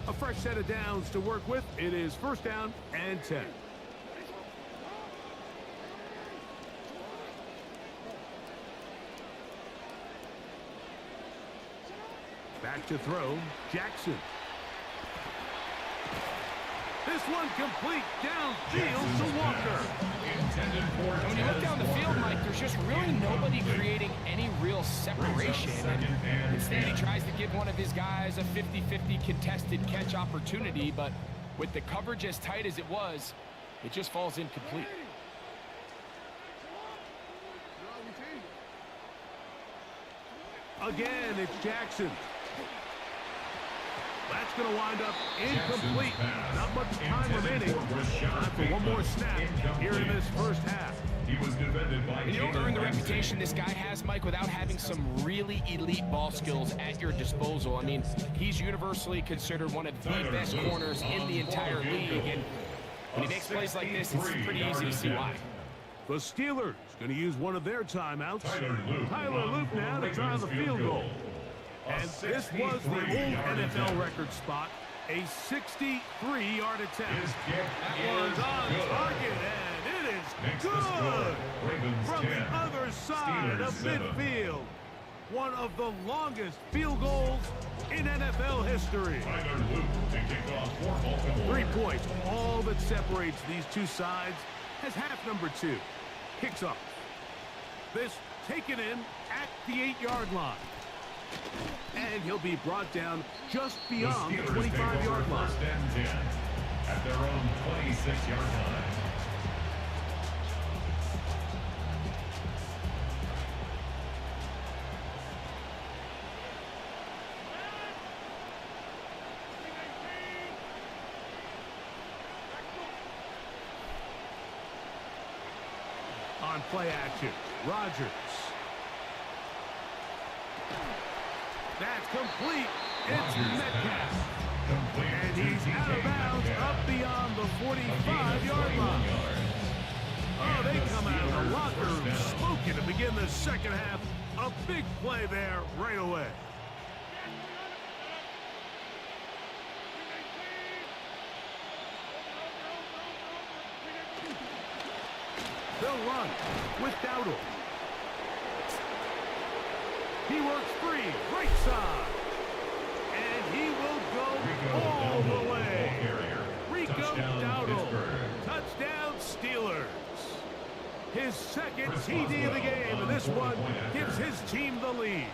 A fresh set of downs to work with. It is first down and 10. Back to throw, Jackson. This one complete downfield to Walker. When you look down the field, Mike, there's just really nobody creating any real separation. And instead, he tries to give one of his guys a 50-50 contested catch opportunity, but with the coverage as tight as it was, it just falls incomplete. Again, it's Jackson. That's going to wind up incomplete. Not much time remaining. Time for one more snap here in this first half. He was defended by And you don't earn the reputation this guy has, Mike, without having some really elite ball skills at your disposal. I mean, he's universally considered one of the best corners in the entire league. And when he makes plays like this, it's pretty easy to see why. The Steelers going to use one of their timeouts. Tyler Loop now to try the field goal. And this was the old NFL record spot, a 63-yard attempt. That one's on target, and it is good from the other side of midfield. One of the longest field goals in NFL history. 3 points, all that separates these two sides, as half number 2 kicks off. This taken in at the 8-yard line. And he'll be brought down just beyond the 25-yard line. First and 10 at their own 26-yard line. On play action, Rodgers. That's complete. It's Metcalf. And he's out of bounds up beyond the 45-yard line. Oh, they come out of the locker room smoking to begin the second half. A big play there right away. They'll run with Dowdle. He works free, right side. And he will go all the way. Rico Dowdle. Touchdown Steelers. His second TD of the game, and this one gives his team the lead.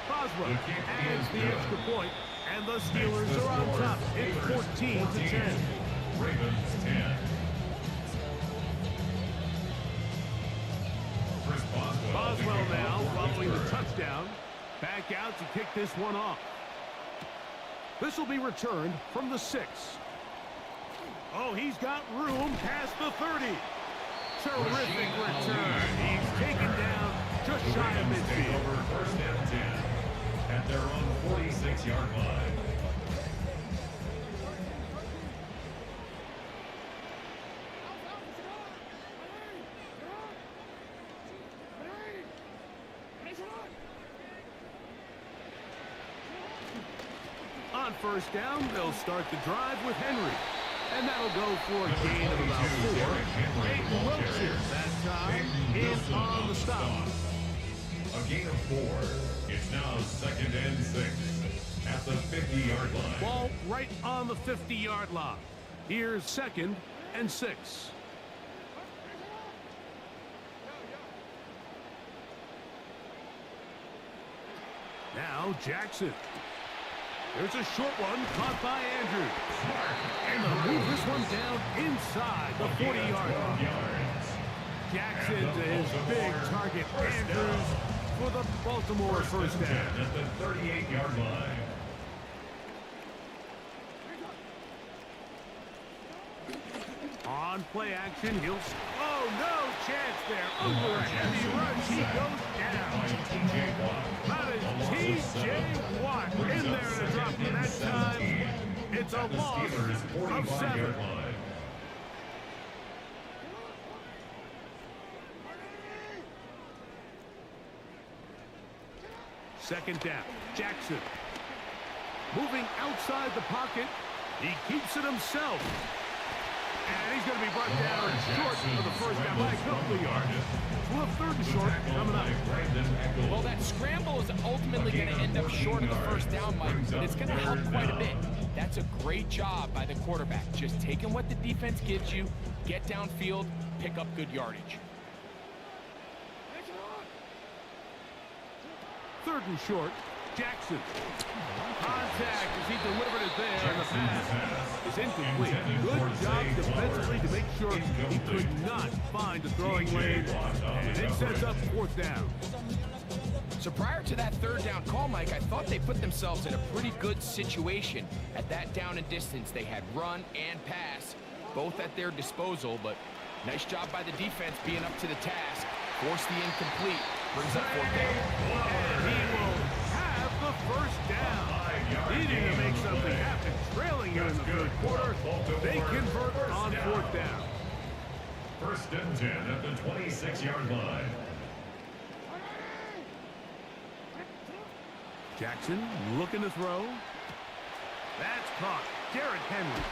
Boswell adds the extra point, and the Steelers are on top. It's 14-10. Ravens 10. Boswell now following the touchdown. Back out to kick this one off. This will be returned from the 6. Oh, he's got room past the 30. Terrific return. He's taken down just shy of midfield. First and 10 at their own 46-yard line. On first down, they'll start the drive with Henry. And that'll go for a gain of about 4. Peyton Wilson that time in on the stop. A gain of 4. It's now second and 6 at the 50-yard line. Ball right on the 50-yard line. Here's second and 6. Now Jackson. There's a short one caught by Andrews. And they'll move this one down inside the 40-yard line. Jackson to his big target, Andrews, for the Baltimore first down. At the 38-yard line. On play action, oh no, chance there. Over a heavy rush, he goes down. That is T.J. Watt in there to drop him that time. It's a loss of 7. Second down, Jackson. Moving outside the pocket. He keeps it himself. And he's going to be brought down short for the first down by a couple of yards. We'll have third and short coming up. Well, that scramble is ultimately going to end up short of the first down, Mike, but it's going to help quite a bit. That's a great job by the quarterback. Just taking what the defense gives you, get downfield, pick up good yardage. Third and short, Jackson. Contact as he delivered it there, and the pass is incomplete. Good job defensively to make sure he could not find the throwing lane, and it sets up fourth down. So prior to that third down call, Mike, I thought they put themselves in a pretty good situation at that down and distance. They had run and pass, both at their disposal, but nice job by the defense being up to the task. Force the incomplete. Brings up fourth down. And he will have the first down. Needing to make something happen. Trailing here in the third quarter. They convert on fourth down. First and 10 at the 26-yard line. Jackson looking to throw. That's caught. Derrick Henry.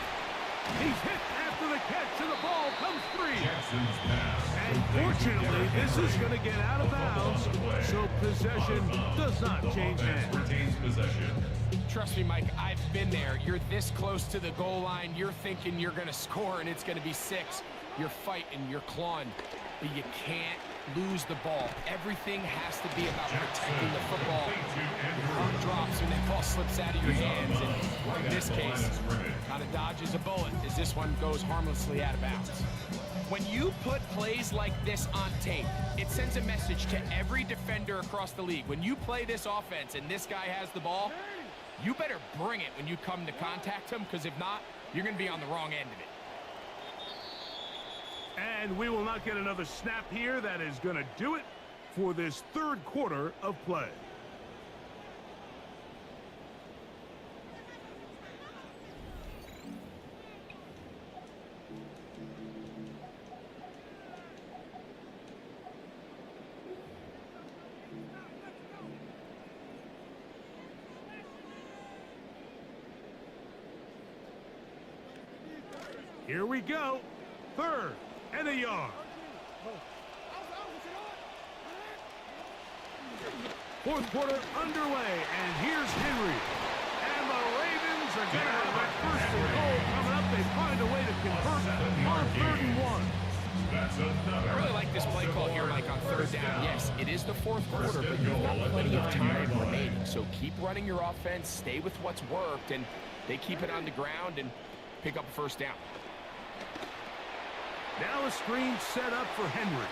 He's hit after the catch, and the ball comes free. Jackson's pass. And fortunately, this is going to get out of bounds, so possession does not change hands. Retains possession. Trust me, Mike, I've been there. You're this close to the goal line. You're thinking you're going to score, and it's going to be 6. You're fighting, you're clawing, but you can't lose the ball. Everything has to be about protecting the football. Your heart drops when that ball slips out of your hands, and in this case, kind of dodges a bullet as this one goes harmlessly out of bounds. When you put plays like this on tape, it sends a message to every defender across the league. When you play this offense and this guy has the ball, you better bring it when you come to contact him, because if not, you're going to be on the wrong end of it. And we will not get another snap here. That is going to do it for this third quarter of play. Here we go. Third and a yard. Fourth quarter underway, and here's Henry. And the Ravens are going to have a first and goal coming up. They find a way to convert on 3rd and 1. That's another. I really like this play call here, Mike, on third down. Yes, it is the fourth quarter, but you've got plenty of time remaining. So keep running your offense, stay with what's worked, and they keep it on the ground and pick up a first down. Now a screen set up for Henry.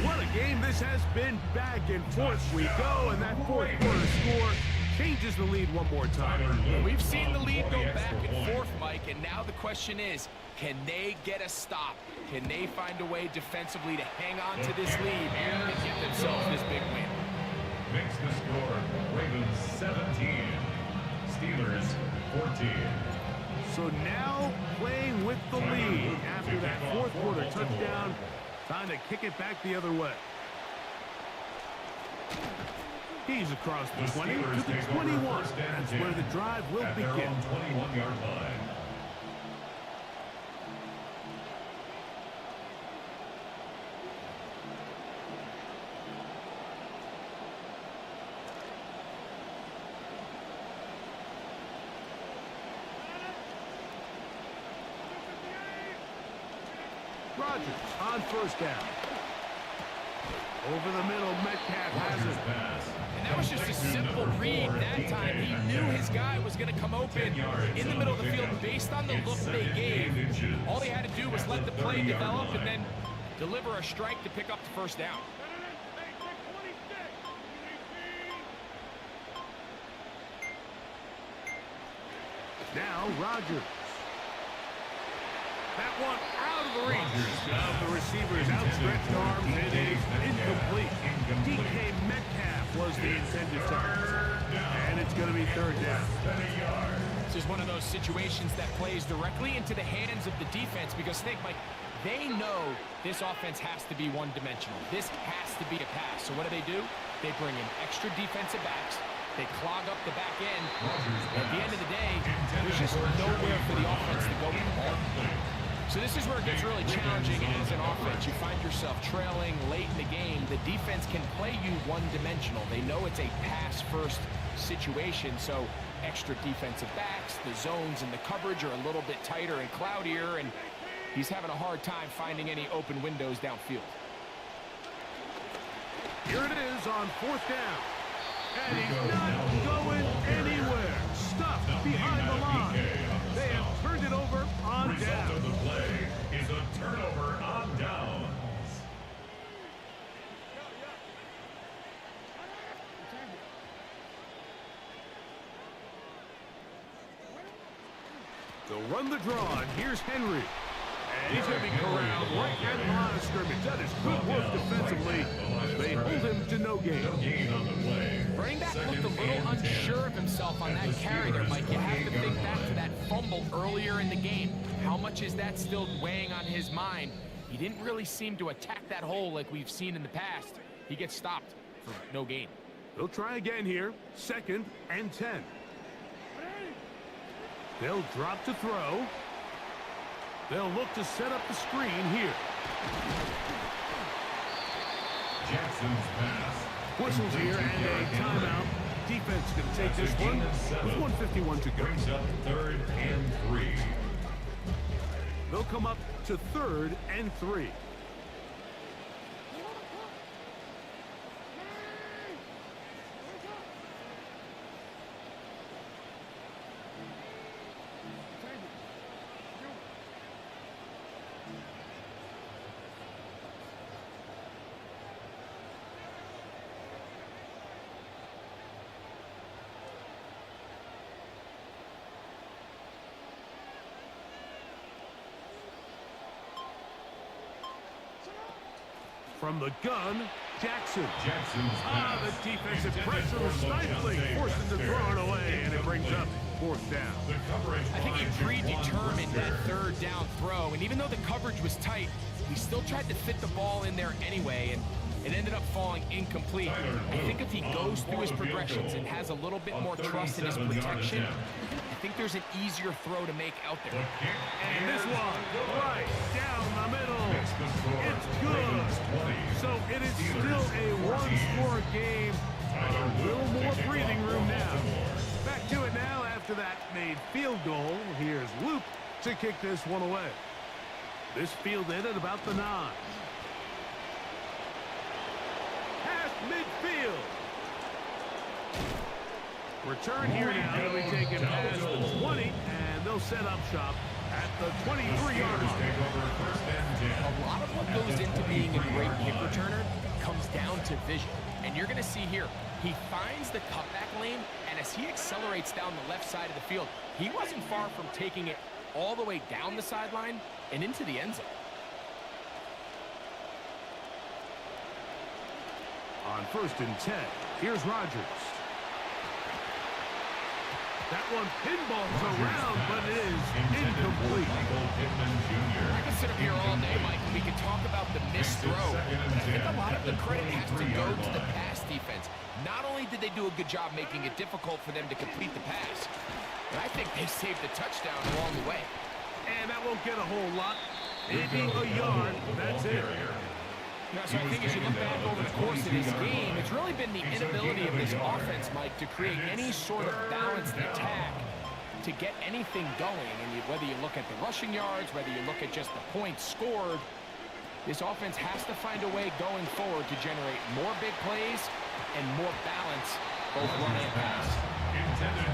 What a game this has been. Back and forth we go, and that fourth quarter score changes the lead one more time. We've seen the lead go back and forth, Mike, and now the question is, can they get a stop? Can they find a way defensively to hang on to this lead and get themselves this big win? Makes the score Ravens 17, Steelers 14. So now playing with the lead after that fourth quarter touchdown. Time to kick it back the other way. He's across the 20 to the 21. That's where the drive will begin. 21-yard line. Rodgers on first down. Over the middle, Metcalf has it. And that was just a simple read that time. He knew his guy was going to come open in the middle of the field based on the look they gave. All he had to do was let the play develop and then deliver a strike to pick up the first down. Now Rodgers. That one out of the reach of the receiver's outstretched arms. It is incomplete. DK Metcalf was the intended target. And it's going to be third down. This is one of those situations that plays directly into the hands of the defense because think, Mike, they know this offense has to be one-dimensional. This has to be a pass. So what do? They bring in extra defensive backs. They clog up the back end. At the end of the day, there's just nowhere for the offense to go with the ball. So this is where it gets really challenging as an offense. You find yourself trailing late in the game. The defense can play you one-dimensional. They know it's a pass-first situation, so extra defensive backs, the zones and the coverage are a little bit tighter and cloudier, and he's having a hard time finding any open windows downfield. Here it is on fourth down. And he's not going anywhere. Stuffed behind the line. They have turned it over on down. Result of the play is a turnover on downs. They'll run the draw, and here's Henry. And he's going to be corralled right at the line of scrimmage. That is good work defensively. They hold him to no gain. Running back looked a little unsure of himself on that carry there, Mike. You have to think back to that fumble earlier in the game. How much is that still weighing on his mind? He didn't really seem to attack that hole like we've seen in the past. He gets stopped for no gain. They'll try again here. 2nd and 10. They'll drop to throw. They'll look to set up the screen here. Jackson's pass. Whistles here and a timeout. Defense going to take this one with 1:51 to go. Brings up 3rd and 3. They'll come up to 3rd and 3. From the gun, Jackson. The defensive pressure was stifling, forces the throw it away, and it brings up 4th down. I think he predetermined that 3rd down throw, and even though the coverage was tight, he still tried to fit the ball in there anyway, and it ended up falling incomplete. I think if he goes through his progressions and has a little bit more trust in his protection, I think there's an easier throw to make out there. And this one, right down the middle. It's good. So it is still a one-score game, but a little more breathing room now. Back to it now after that made field goal. Here's Luke to kick this one away. This fielded at about the 9. Past midfield. Return here now. They'll be taken past the 20, and they'll set up shop at the 23-yard line. A lot of what goes into being a great kick returner comes down to vision. And you're going to see here, he finds the cutback lane, and as he accelerates down the left side of the field, he wasn't far from taking it all the way down the sideline and into the end zone. On 1st and 10, here's Rodgers. That one pinballs around, but it is incomplete. I could sit up here all day, Mike, and we could talk about the missed throw. I think a lot of the credit has to go to the pass defense. Not only did they do a good job making it difficult for them to complete the pass, but I think they saved the touchdown along the way. And that won't get a whole lot. Maybe a yard. That's it. So I think as you look back over the course of this game, it's really been the inability of this offense, Mike, to create any sort of balanced attack to get anything going. And whether you look at the rushing yards, whether you look at just the points scored, this offense has to find a way going forward to generate more big plays and more balance, both run and pass.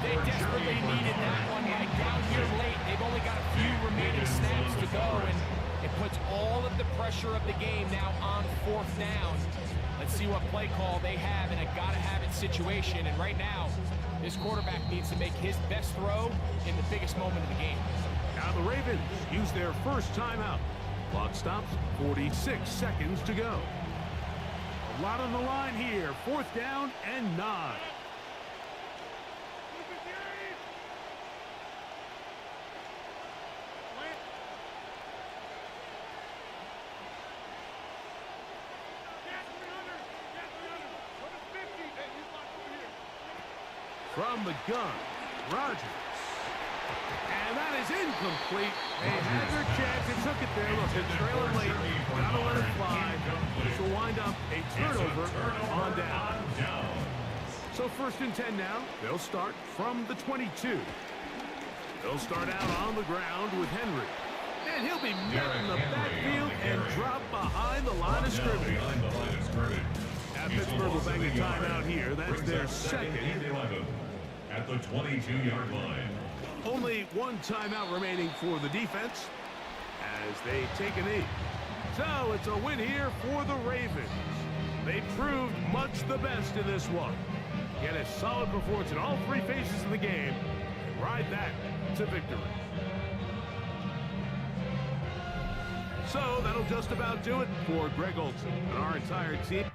They desperately needed that one, Mike. Down here late, they've only got a few remaining snaps to go, and it puts all of the pressure of the game now on 4th down. Let's see what play call they have in a gotta-have-it situation. And right now, This quarterback needs to make his best throw in the biggest moment of the game. Now the Ravens use their first timeout. Clock stops, 46 seconds to go. A lot on the line here. 4th down and 9. From the gun, Rodgers. And that is incomplete. They had their chance. They took it there. Look, they're trailing late. Gotta let it fly. This will wind up a turnover on down. So 1st and 10 now. They'll start from the 22. They'll start out on the ground with Henry. And he'll be met in the backfield and drop behind the line of scrimmage. Now Pittsburgh will bang a timeout here. That's their second. At the 22-yard line. Only one timeout remaining for the defense as they take a knee. So it's a win here for the Ravens. They proved much the best in this one. Get a solid performance in all 3 phases of the game and ride that to victory. So that'll just about do it for Greg Olson and our entire team.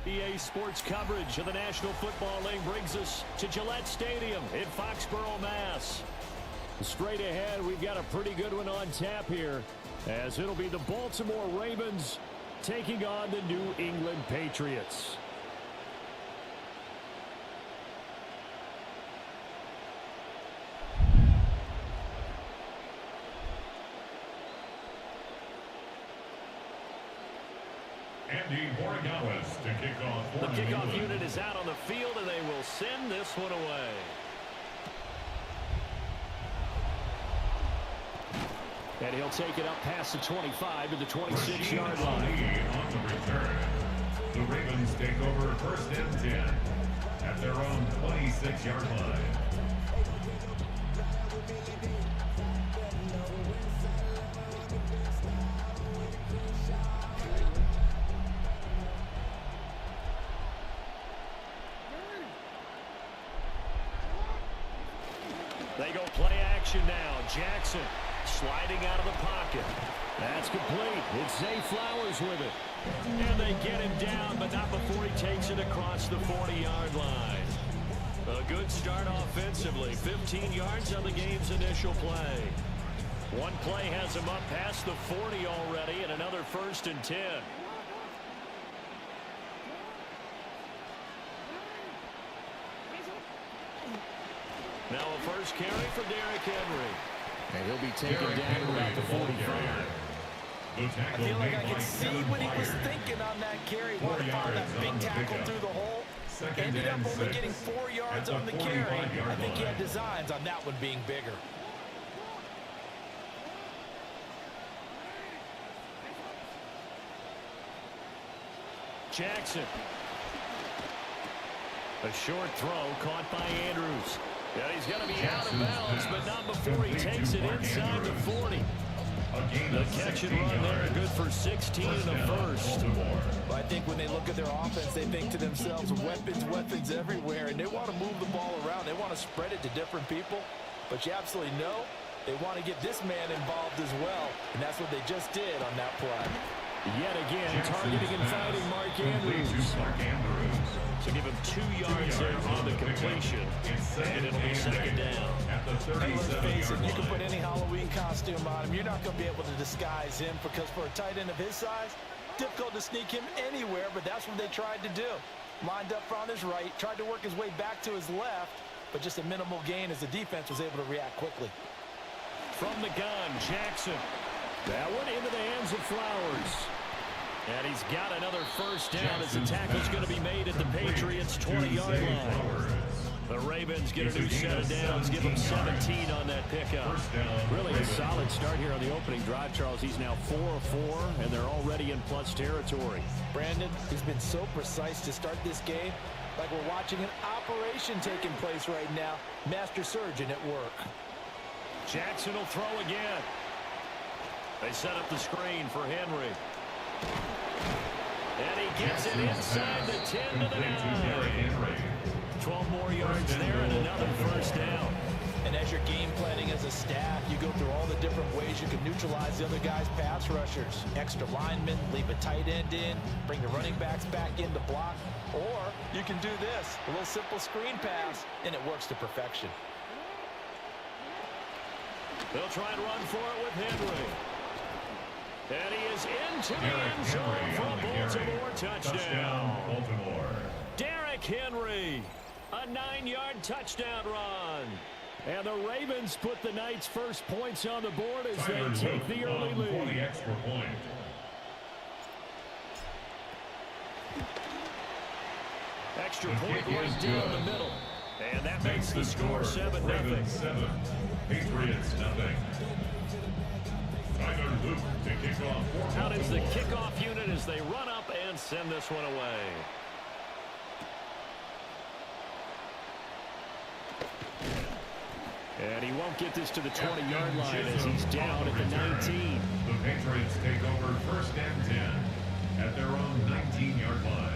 EA Sports coverage of the National Football League brings us to Gillette Stadium in Foxborough, Mass. Straight ahead, we've got a pretty good one on tap here, as it'll be the Baltimore Ravens taking on the New England Patriots. Andy Regalis to kick off for The New kickoff England. unit is out on the field, and they will send this one away. And he'll take it up past the 25 to the 26-yard line. On the return. The Ravens take over first and 10 at their own 26-yard line. They go play action now. Jackson sliding out of the pocket. That's complete. It's Zay Flowers with it. And they get him down, but not before he takes it across the 40-yard line. A good start offensively. 15 yards on the game's initial play. One play has him up past the 40 already, and another 1st and 10. Now a first carry for Derrick Henry. And he'll be taken down to about the 45. I feel like I can see what he was thinking on that carry. What about that big tackle through the hole? Ended up only getting 4 yards on the carry. I think he had designs on that one being bigger. Jackson. A short throw caught by Andrews. Yeah, he's going to be out of bounds, but not before he takes it inside the 40. The catch and run there, good for 16 in the first. I think when they look at their offense, they think to themselves, weapons everywhere, and they want to move the ball around. They want to spread it to different people, but you absolutely know they want to get this man involved as well, and that's what they just did on that play. Yet again, targeting and finding Mark Andrews. So give him 2 yards there on the completion, and it'll be second down. Hey, let's face it, you can put any Halloween costume on him. You're not going to be able to disguise him because for a tight end of his size, difficult to sneak him anywhere, but that's what they tried to do. Lined up on his right, tried to work his way back to his left, but just a minimal gain as the defense was able to react quickly. From the gun, Jackson. That one into the hands of Flowers. And he's got another first down as the tackle's going to be made at the Patriots' 20-yard line. The Ravens get a new set of downs, give them 17 on that pickup. Really a solid start here on the opening drive, Charles. He's now 4 of 4, and they're already in plus territory. Brandon, he's been so precise to start this game, like we're watching an operation taking place right now. Master surgeon at work. Jackson will throw again. They set up the screen for Henry. And he gets it inside the 10 to the 9. 12 more yards there and another first down. And as you're game planning as a staff, you go through all the different ways you can neutralize the other guy's pass rushers. Extra linemen, leave a tight end in, bring the running backs back in to block. Or you can do this, a little simple screen pass, and it works to perfection. They'll try and run for it with Henry. And he is into the end zone for a Baltimore touchdown. Baltimore. Derrick Henry, a 9-yard touchdown run. And the Ravens put the Knights' first points on the board as they take the early For the lead. extra point. Extra point right down the middle. And that makes the score 7-0. Ravens 7, Patriots 0. Tyler Luke to kick off. Out is the kickoff unit as they run up and send this one away. And he won't get this to the 20-yard line as he's down at the 19. The Patriots take over first and 10 at their own 19-yard line.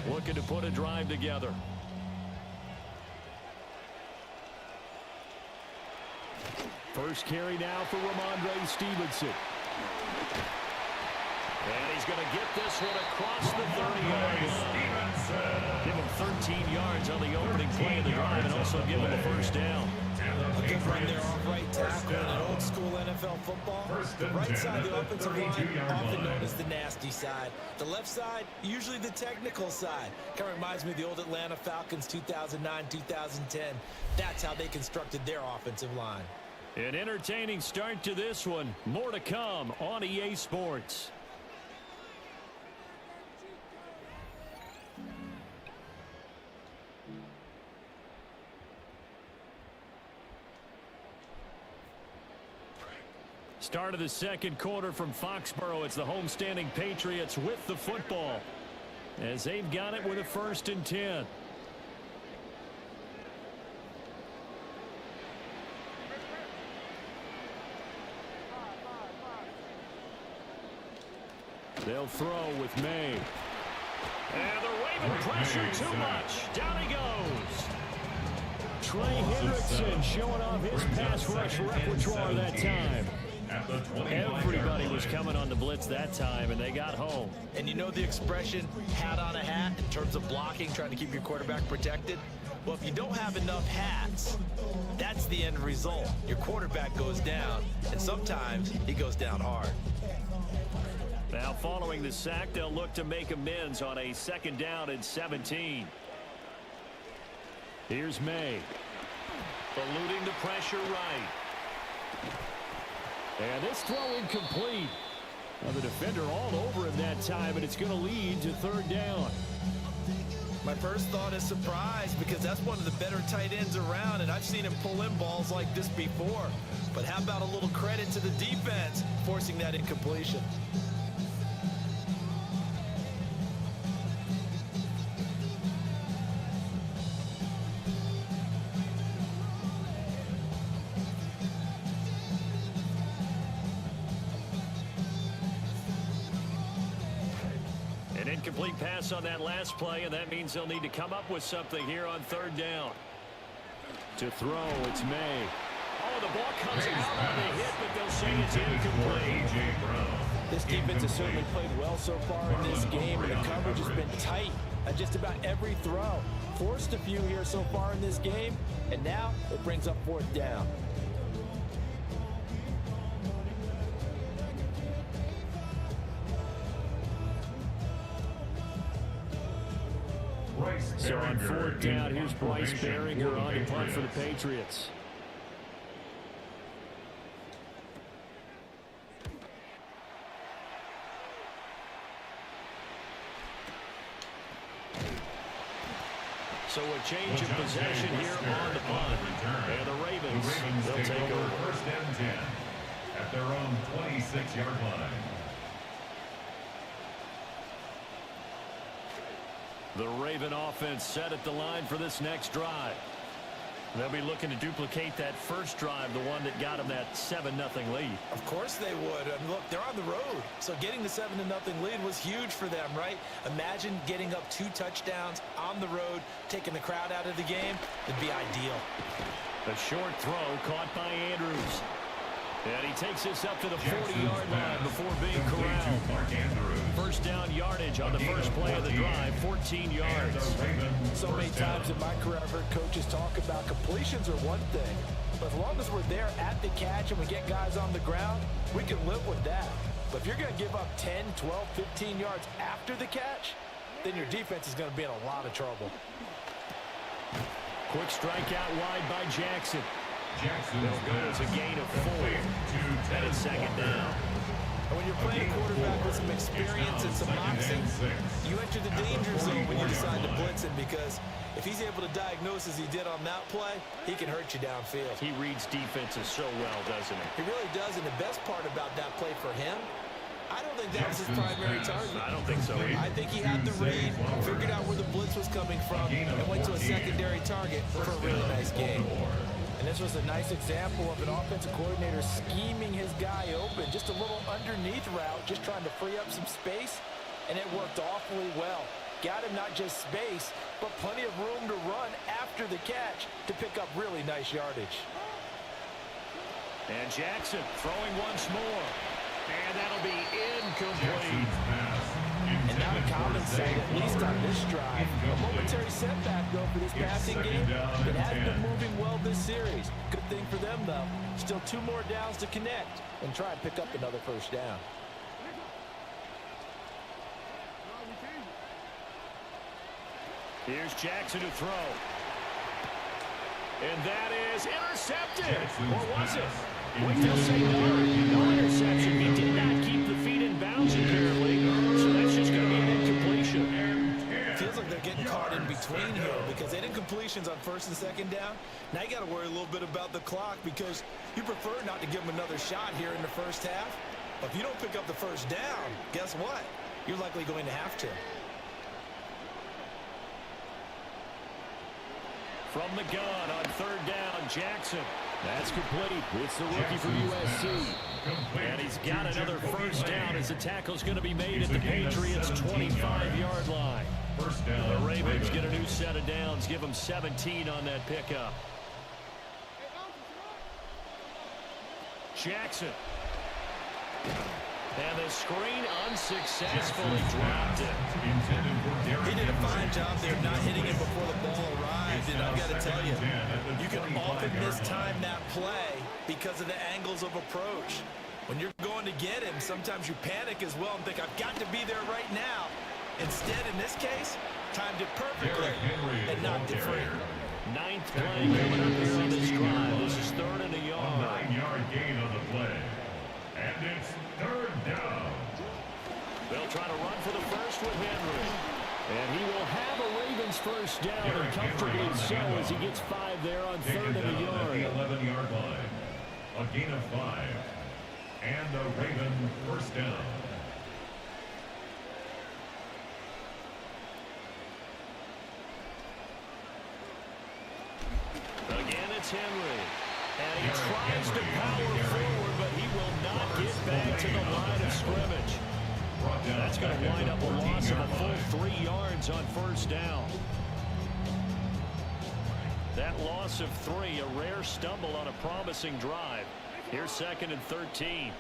Looking to put a drive together. First carry now for Ramondre Stevenson. And he's going to get this one across the 30-yard line. Give him 13 yards on the opening play of the drive and also give him a first down. A good run there off right tackle in an old school NFL football. The right side of the offensive line, often known as the nasty side. The left side, usually the technical side. Kind of reminds me of the old Atlanta Falcons 2009, 2010. That's how they constructed their offensive line. An entertaining start to this one. More to come on EA Sports. Start of the second quarter from Foxborough. It's the homestanding Patriots with the football as they've got it with a 1st and 10. They'll throw with May. And the Raven pressure too much. Down he goes. Trey Hendrickson showing off his pass rush repertoire that time. Everybody was coming on the blitz that time, and they got home. And you know the expression, hat on a hat, in terms of blocking, trying to keep your quarterback protected? Well, if you don't have enough hats, that's the end result. Your quarterback goes down, and sometimes he goes down hard. Now, following the sack, they'll look to make amends on a 2nd down and 17. Here's May. Eluding the pressure right. And this throw incomplete. Now the defender all over him that time, and it's going to lead to 3rd down. My first thought is surprise, because that's one of the better tight ends around, and I've seen him pull in balls like this before. But how about a little credit to the defense forcing that incompletion? Incomplete pass on that last play, and that means they'll need to come up with something here on 3rd down. To throw, it's May. Oh, the ball comes out on the hit, but they'll say it's incomplete. This defense has certainly played well so far in this game, and the coverage has been tight on just about every throw. Forced a few here so far in this game, and now it brings up 4th down. So on 4th down, here's Bryce Behringer on the punt for the Patriots. So a change of possession here on the punt. And the Ravens, they'll take over. 1st and 10 at their own 26-yard line. The Raven offense set at the line for this next drive. They'll be looking to duplicate that first drive, the one that got them that 7-0 lead. Of course they would. And look, they're on the road. So getting the 7-0 lead was huge for them, right? Imagine getting up 2 touchdowns on the road, taking the crowd out of the game. It'd be ideal. A short throw caught by Andrews. And he takes this up to the 40-yard line before being corralled. 1st down yardage on the first play of the drive, 14 yards. So many times in my career I've heard coaches talk about completions are one thing, but as long as we're there at the catch and we get guys on the ground, we can live with that. But if you're going to give up 10, 12, 15 yards after the catch, then your defense is going to be in a lot of trouble. Quick strike out wide by Jackson. They'll go as a gain of 4. And it's 2nd down. And when you're playing a quarterback with some experience and some moxie, you enter the danger zone when you decide to blitz him, because if he's able to diagnose as he did on that play, he can hurt you downfield. He reads defenses so well, doesn't he? He really does, and the best part about that play for him, I don't think that was his primary target. I don't think so either. I think he had the read, figured out where the blitz was coming from, and went to a secondary target for a really nice game. And this was a nice example of an offensive coordinator scheming his guy open, just a little underneath route, just trying to free up some space, and it worked awfully well. Got him not just space, but plenty of room to run after the catch to pick up really nice yardage. And Jackson throwing once more. And that'll be incomplete. And And now to compensate, at least on this drive. A momentary setback, though, for this passing game. It has been moving well this series. Good thing for them, though. Still 2 more downs to connect and try and pick up another first down. Here's Jackson to throw. And that is intercepted. Or was it? Wait, they'll say no interception. He did not keep the feet in bounds, apparently. So that's just going to be an incompletion. Feels like they're getting caught in between here because they did incompletions on 1st and 2nd down. Now you got to worry a little bit about the clock because you prefer not to give them another shot here in the first half. But if you don't pick up the first down, guess what? You're likely going to have to. From the gun on 3rd down, Jackson. That's complete. It's the rookie for USC. And he's got another first down as the tackle's going to be made at the Patriots' 25-yard line. The Ravens get a new set of downs. Give them 17 on that pickup. Jackson. And the screen unsuccessfully dropped it. He did a fine job there not hitting it before the ball arrived. And I've got to tell you, you can often mistime that play because of the angles of approach. When you're going to get him, sometimes you panic as well and think, I've got to be there right now. Instead, in this case, timed it perfectly and knocked it free. 9th play coming up here on this drive. This is 3rd and a yard. 9-yard gain on the play. And it's 3rd down. They'll try to run for the first with Henry. And he will have a Ravens first down, and comfortably so as he gets 5 there on 3rd and a yard. The 11-yard line. A gain of 5. And the Raven first down. Again, it's Henry. And he tries to power forward, but he will not get back to the line of scrimmage. That's going to wind up a loss of a full 3 yards on first down. That loss of 3, a rare stumble on a promising drive. Here's 2nd and 13.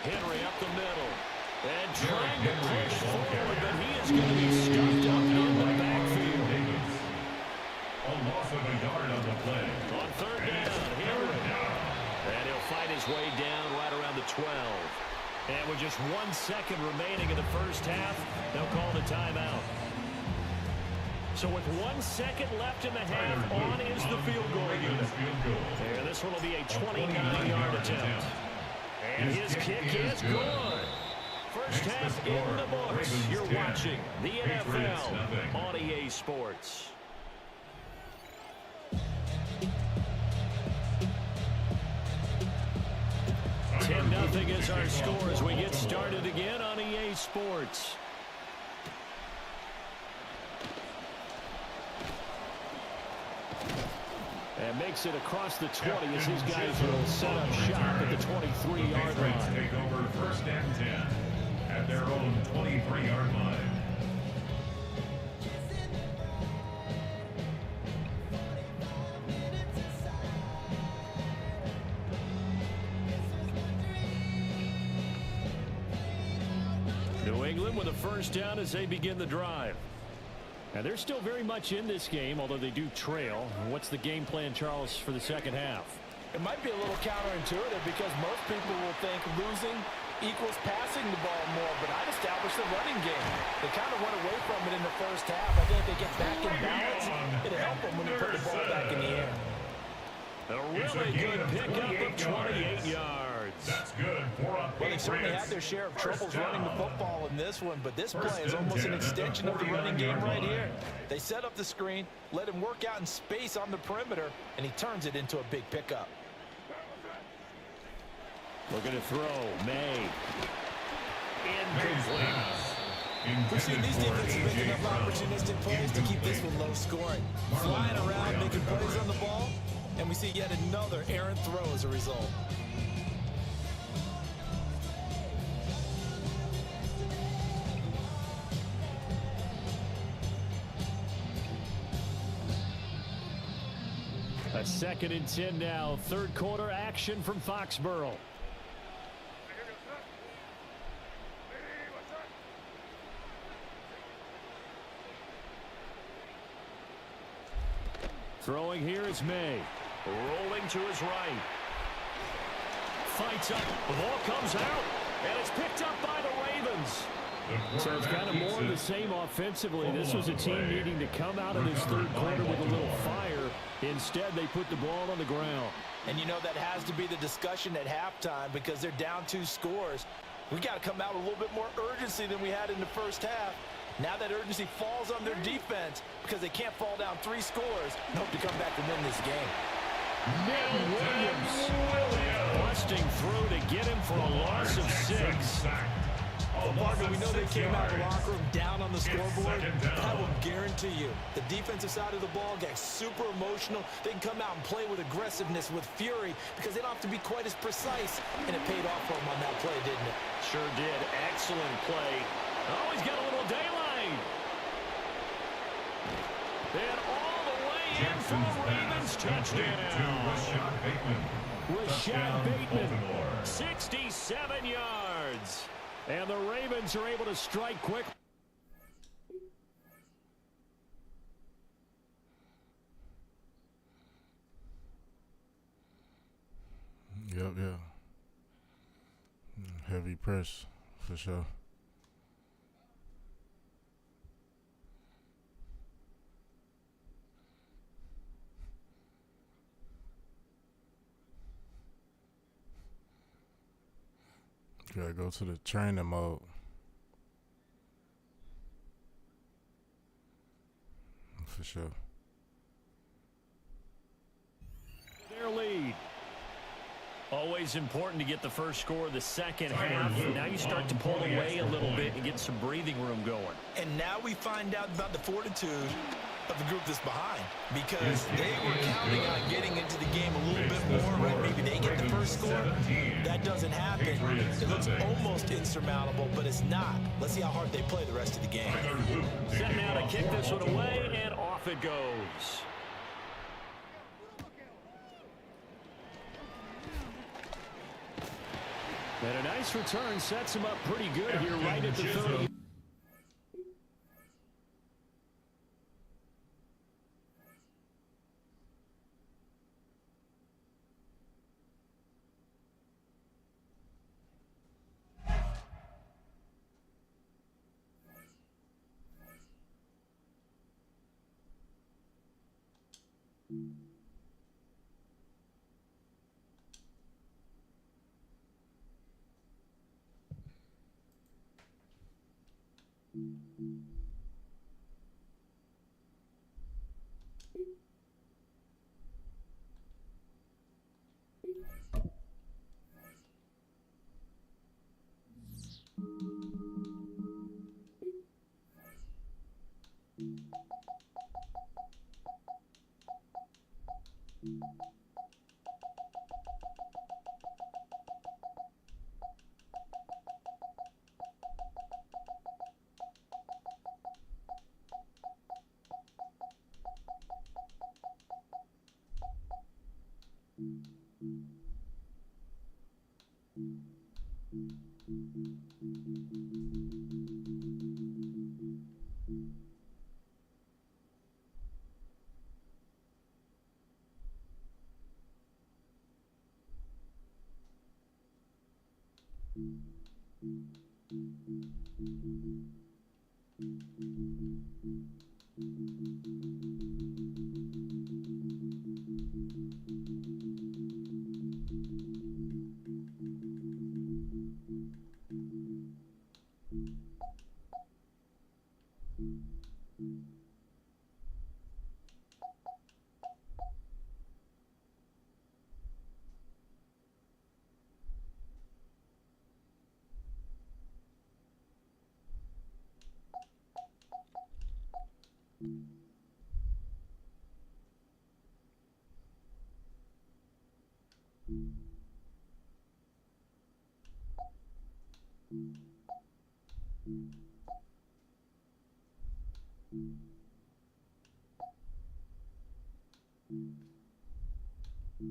Henry up the middle. And trying to push forward, but he is going to be stuffed up in the backfield. A loss of a yard on the play. On 3rd down, Henry. And he'll fight his way down right around the 12. And with just 1 second remaining in the first half, they'll call the timeout. So with 1 second left in the half, on is the field goal unit. And this one will be a 29-yard attempt. And his kick is good. First half in the books. You're watching the NFL on EA Sports. 10-0 is our score as we get started again on EA Sports. And makes it across the 20 as his guys will set up shop at the 23-yard line. Take over 1st and 10 at their own 23-yard line. New England with a first down as they begin the drive. And they're still very much in this game, although they do trail. What's the game plan, Charles, for the second half? It might be a little counterintuitive because most people will think losing equals passing the ball more, but I'd establish the running game. They kind of went away from it in the first half. I think if they get back in balance, it'll help them when they put the ball back in the air. A really good pickup of 28 yards. That's good. Well, they certainly had their share of troubles running the football in this one, but this play is almost an extension of the running game right here. They set up the screen, let him work out in space on the perimeter, and he turns it into a big pickup. Looking to throw. May. Incomplete. We've seen these defenses making up opportunistic plays to keep this one low scoring. Flying around, making plays on the ball, and we see yet another errant throw as a result. A 2nd and 10 now. Third quarter action from Foxborough. Throwing here is May. Rolling to his right. Fights up. The ball comes out. And it's picked up by the Ravens. So it's kind of more of the same offensively. This was a team needing to come out of this third quarter with a little fire. Instead, they put the ball on the ground. And you know that has to be the discussion at halftime because they're down 2 scores. We got to come out with a little bit more urgency than we had in the first half. Now that urgency falls on their defense because they can't fall down 3 scores and hope to come back and win this game. Williams busting through to get him for a loss of 6. Well, Parker, we know they came out of the locker room down on the scoreboard, but I will guarantee you the defensive side of the ball got super emotional. They can come out and play with aggressiveness, with fury, because they don't have to be quite as precise, and it paid off for them on that play, didn't it? Sure did. Excellent play. Oh, he's got a little daylight. And all the way in for a Ravens touchdown. Rashad Bateman, 67 yards. And the Ravens are able to strike quick. Yep. Heavy press, for sure. Gotta go to the training mode. For sure. Their lead. Always important to get the first score of the second half. Now you start to pull away a little bit and get some breathing room going. And now we find out about the fortitude of the group that's behind, because they were counting on getting into the game a little bit more, right? Maybe they get the first score. That doesn't happen. It looks almost insurmountable, but it's not. Let's see how hard they play the rest of the game. Set now to kick this one away, and off it goes. And a nice return sets him up pretty good here right at the 30. A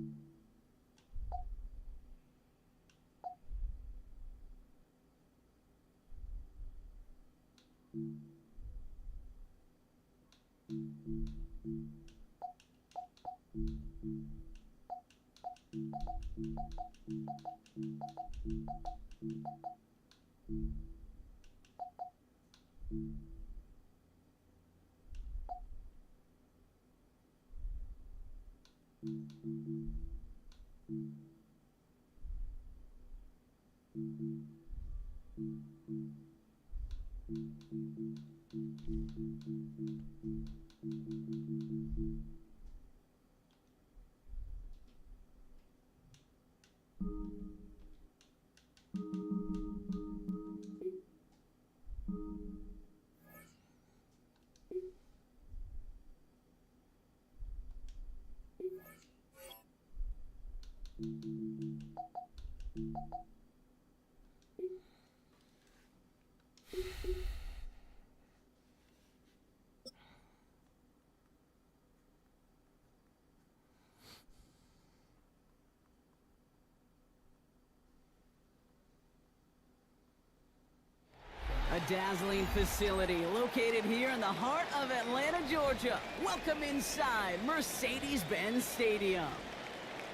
dazzling facility located here in the heart of Atlanta, Georgia. Welcome inside Mercedes-Benz Stadium.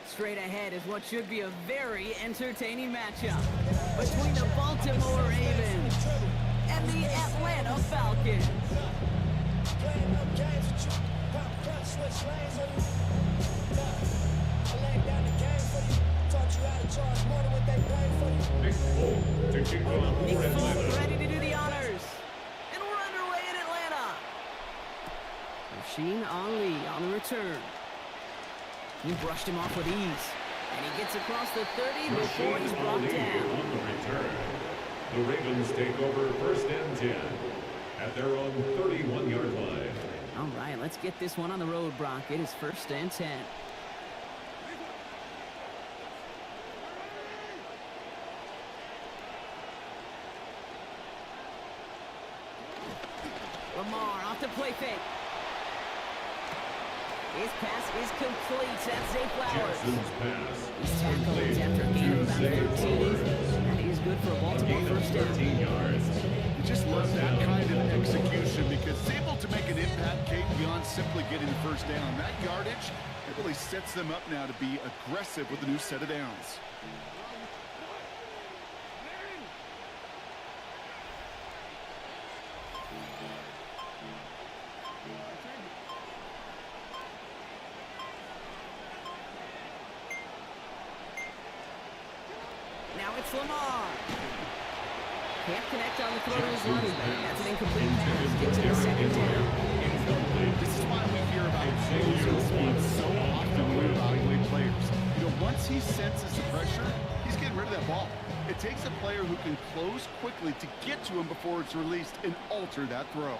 Straight ahead is what should be a very entertaining matchup between the Baltimore Ravens and the Atlanta Falcons. Nick Folk to kick off Nick for Folk Atlanta. ready to do the honors. And we're underway in Atlanta. Rasheen Ali on the return. He brushed him off with ease. And he gets across the 30 before he's brought Ali down. on the return. The Ravens take over first and 10 at their own 31-yard line. All right, let's get this one on the road, Brock. It is first and 10. Lamar off the play fake. His pass is complete. That's Zay Flowers. Jackson's pass. He's tackled complete after a gain of to about Zay 13. Flowers. That is good for a Baltimore Gain of first down. 13 yards. You just love that kind of execution because it's able to make an impact, Kate, beyond simply getting the first down. That yardage, it really sets them up now to be aggressive with a new set of downs. Now it's Lamar. Can't connect on the throw to his running back. That's an incomplete pass. Gets to the second down. This is why we hear about losing speed so often when we evaluate players. You know, once he senses the pressure, he's getting rid of that ball. It takes a player who can close quickly to get to him before it's released and alter that throw.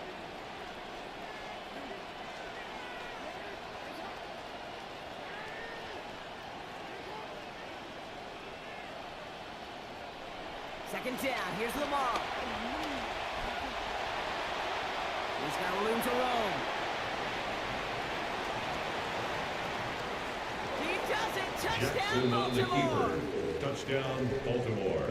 Second down. Here's Lamar. He's got room to roam. He does it. Touchdown, Jackson on the Baltimore. keeper. Touchdown, Baltimore.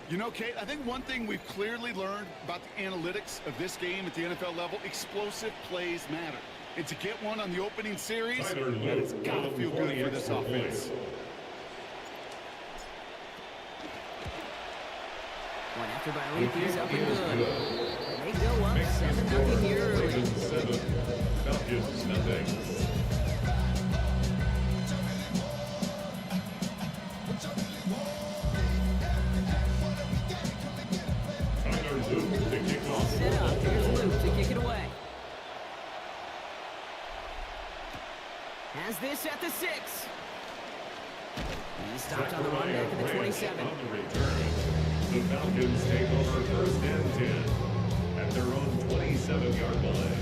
You know, Kate, I think one thing we've clearly learned about the analytics of this game at the NFL level, explosive plays matter. And to get one on the opening series, Tyler man, it's Lowe, got to feel good for this extra offense. points. One after by Leaf. He's up and Is good. good. They go up Makes the 7-0 score here early. Ravens 7, Falcons nothing. Tyler Luke to kick off Set for up. Here's Baltimore. Luke to kick it away. Has this at the 6. He stopped on the run back at the 27. On the return, the Falcons take over first and 10 at their own 27-yard line.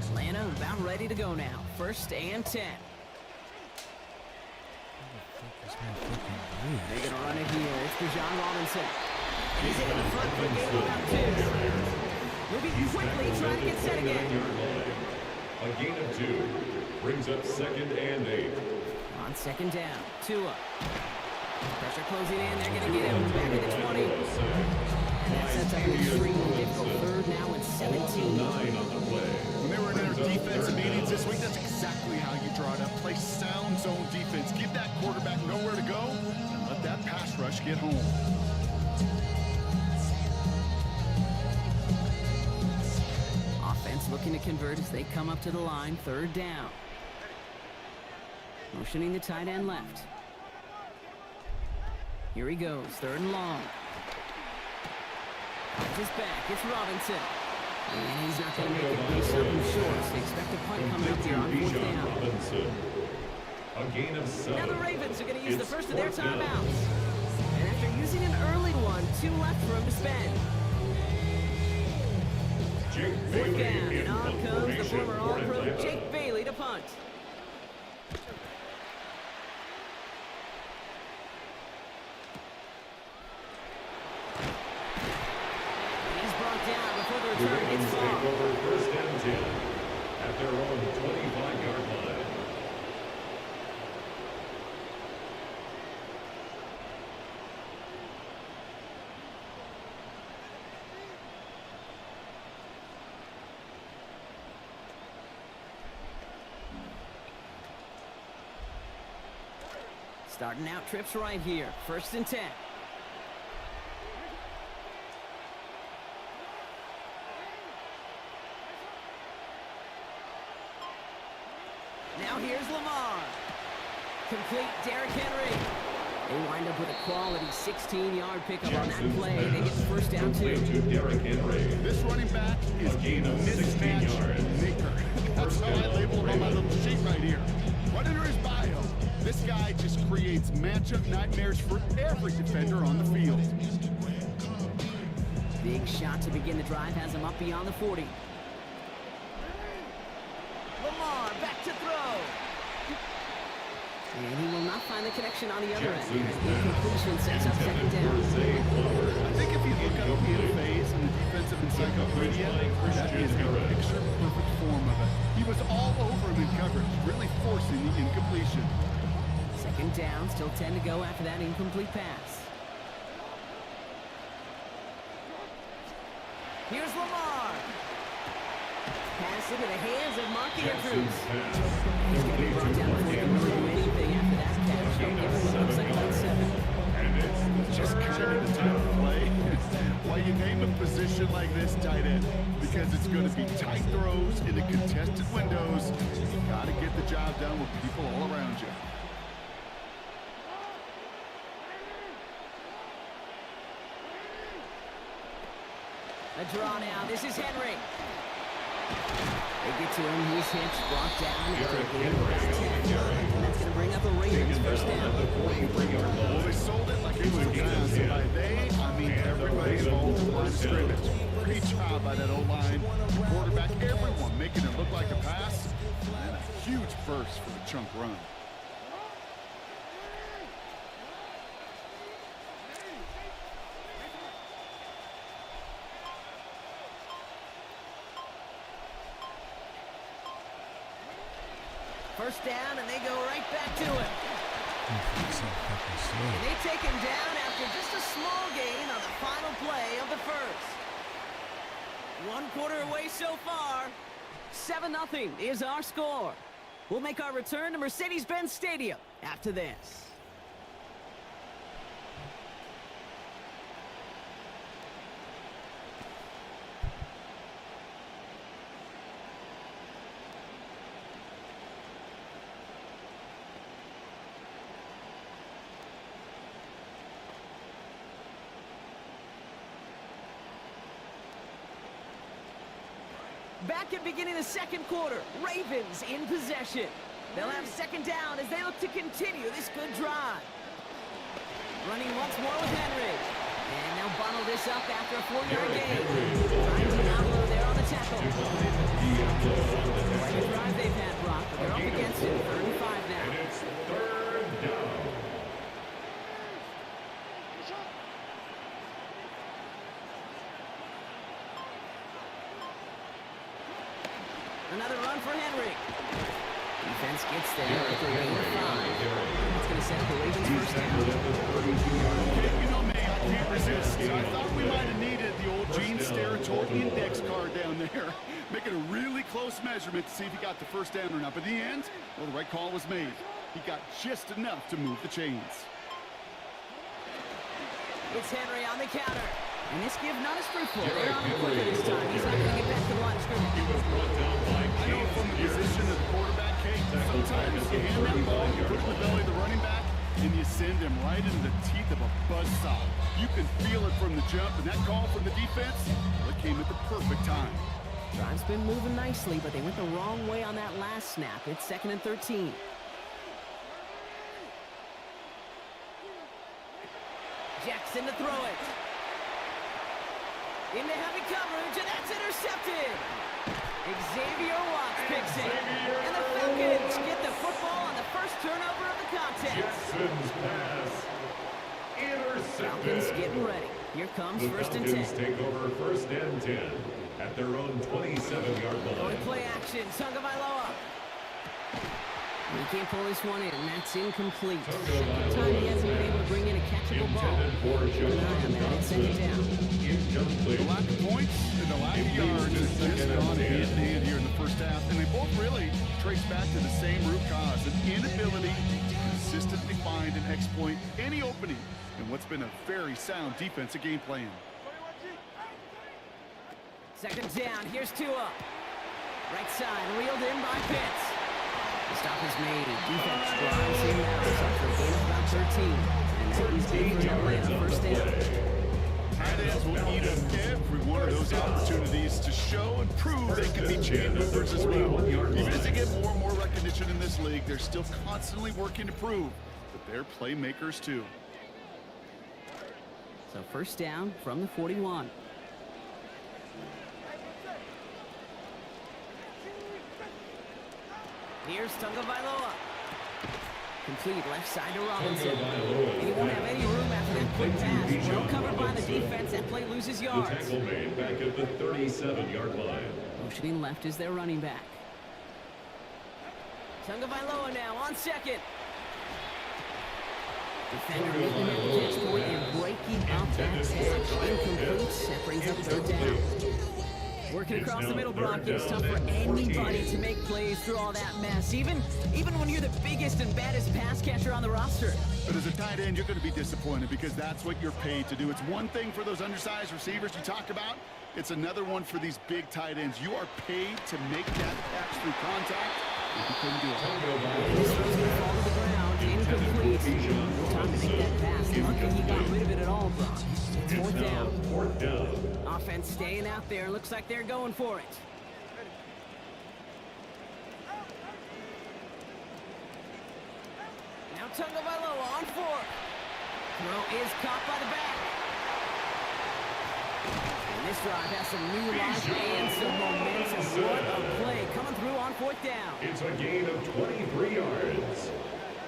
Atlanta about ready to go now. First and 10. They're going to run it here. It's Bijan Robinson. He's in the front for a game of round 2. Moving quickly, trying to get set again. A gain of 2 brings up 2nd and 8. On 2nd down, Tua. Pressure closing in. They're going to get him back at the 20. And that sets up an extremely difficult 3rd now and 17. 9 on the play. When they were in our defensive meetings this week, that's exactly how you draw it up. Play sound zone defense. Give that quarterback nowhere to go and let that pass rush get home. Offense looking to convert as they come up to the line. 3rd down. Motioning the tight end left. Here he goes. 3rd and long. Finds his back. It's Robinson. And he's not going to make it. He's something short. So they expect a punt coming up here on 4th down. Robinson. A gain of 7. Now the Ravens are going to use the It's first of their 4th down. timeouts. And after using an early one, 2 left for him to spend. Jake 4th Bailey down, in and on comes the formation former for All-Pro Atlanta. Jake Bailey to punt. He's brought down before the The return Ravens gets take far. over 1st and 10 at their own 25-yard line. Starting out trips right here. 1st and 10. Now here's Lamar. Complete Derrick Henry. They wind up with a quality 16-yard pickup on that play. They get the 1st down Play too. to Derrick Henry. This running back is A gain of 16 mismatch yards. maker. That's how I label him on my little sheet right here. Right under his bio, this guy just creates matchup nightmares for every defender on the field. Big shot to begin the drive has him up beyond the 40. Lamar back to throw. And he will not find the connection on the other end. The completion sets up 2nd down. I think if you look up the interface and the defensive encyclopedia, that is a picture-perfect form of it. He was all over him in coverage, really forcing the incompletion. 2nd down, still 10 to go after that incomplete pass. Here's Lamar. Pass into the hands of Marky Andrews. He's going to be brought down before he can really do anything after that catch. He'll give him what looks like about 7. Just kind of the type of play. Why you name a position like this tight end? Because it's going to be tight throws into contested windows. You got to get the job done with people all around you. A draw now. This is Henry. They get to him. He's hit, brought down after a gain of about 10. And that's going to bring up a Ravens 1st down. Well, they sold it like it was a pass. And by they, I mean everybody involved in the line of scrimmage. Great job by that O-line, the quarterback, everyone making it look like a pass. And a huge burst for the chunk run. First down, and they go right back to it. And they take him down after just a small gain on the final play of the 1st. 1 quarter away so far. 7-0 is our score. We'll make our return to Mercedes-Benz Stadium after this. Back at beginning the 2nd quarter, Ravens in possession. They'll have 2nd down as they look to continue this good drive. Running once more with Henry. And they'll bundle this up after a 4-yard gain. Trying to Diablo there on the tackle. Quite a drive they've had, Brock, but they're up against it. 3rd and 5 now. And it's 3rd down. Another run for Henry. Defense gets there at the gain of 5. That's going to set up the Ravens first down. You know me, I can't resist. I thought we might have needed the old Gene Steratore index card down there. Making a really close measurement to see if he got the first down or not. But in the end, well, the right call was made. He got just enough to move the chains. It's Henry on the counter. And this give not as fruitful. They're on the quicker this time. He's not going to get back to the line of scrimmage. I know from the position of the quarterback, Kate, sometimes you hand that ball, you put it in the belly of the running back, and you send him right into the teeth of a buzzsaw. You can feel it from the jump, and that call from the defense, well, it came at the perfect time. Drive's been moving nicely, but they went the wrong way on that last snap. It's 2nd and 13. Jackson to throw it. Into heavy coverage, and that's intercepted. Xavier Watts picks it. And the Falcons get the football on the first turnover of the contest. Jackson's pass intercepted. Falcons getting ready. Here comes The 1st and Falcons 10. take over 1st and 10 at their own 27-yard line. Going play action, Tagovailoa. He can't pull this one in, and that's incomplete. Second time he hasn't been able to bring in a catchable ball. Intended for Keep an eye on that. It's 2nd down. The lack of points and the lack of yards has just gone hand in hand here in the first half, and they both really trace back to the same root cause, an inability to consistently find and exploit any opening in what's been a very sound defensive game plan. 2nd down, here's Tua. Right side, reeled in by Pitts. The stop is made. Defense drives him out. It's up for a gain of about 13. And that is good for Atlanta. 1st down. Tight ends will eat up every one of those opportunities to show and prove they can be chain movers as well. Even as they get more and more recognition in this league, they're still constantly working to prove that they're playmakers too. So 1st down from the 41. Here's Tagovailoa. Complete left side to Robinson. And he won't have any room after that quick pass. Well covered by the defense. That play loses yards. The tackle made back at the 37-yard line. Motioning left is their running back. Tagovailoa now on 2nd. Defender making that catch point and breaking up that catch. Incomplete. That brings up 3rd down. Working across the middle block, it's tough for anybody to make plays through all that mess, even when you're the biggest and baddest pass catcher on the roster. But as a tight end, you're going to be disappointed because that's what you're paid to do. It's one thing for those undersized receivers you talk about. It's another one for these big tight ends. You are paid to make that catch through contact. If you couldn't do it. This throw's going to fall to the ground, incomplete. No time to make that pass. Lucky he got rid of it at all, Brock. It's 4th down. 4th down. Offense staying out there. Looks like they're going for it. Now Tagovailoa on 4th. Throw is caught by the back. And this drive has some new life and some momentum. What a play coming through on 4th down. It's a gain of 23 yards.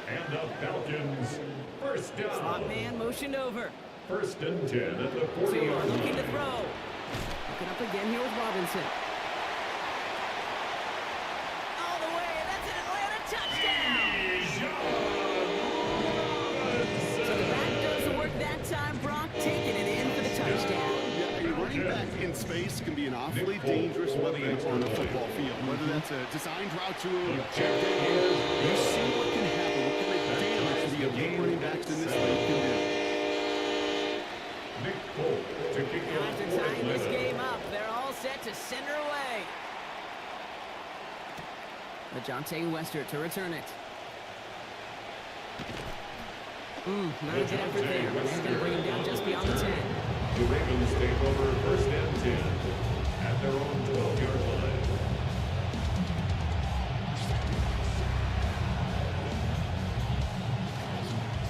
And the Falcons, 1st down. Slot man motioned over. 1st and 10 at the 40-yard Tua line. looking to throw. Looking up again here with Robinson. All the way, and that's an Atlanta touchdown! So the back does the work that time. Brock taking it in for the touchdown. Yeah, a running back in space can be an awfully dangerous weapon on a football field. Whether that's a designed route to a check down, you see what can happen. What kind of damage the elite running backs in this league can do. To kick Now off after tying this Atlanta. game up, they're all set to send her away. LeJohntay Wester to return it. Not a good effort there. They're going to bring him down just beyond the 10. The Ravens take over 1st and 10 at their own 12-yard line.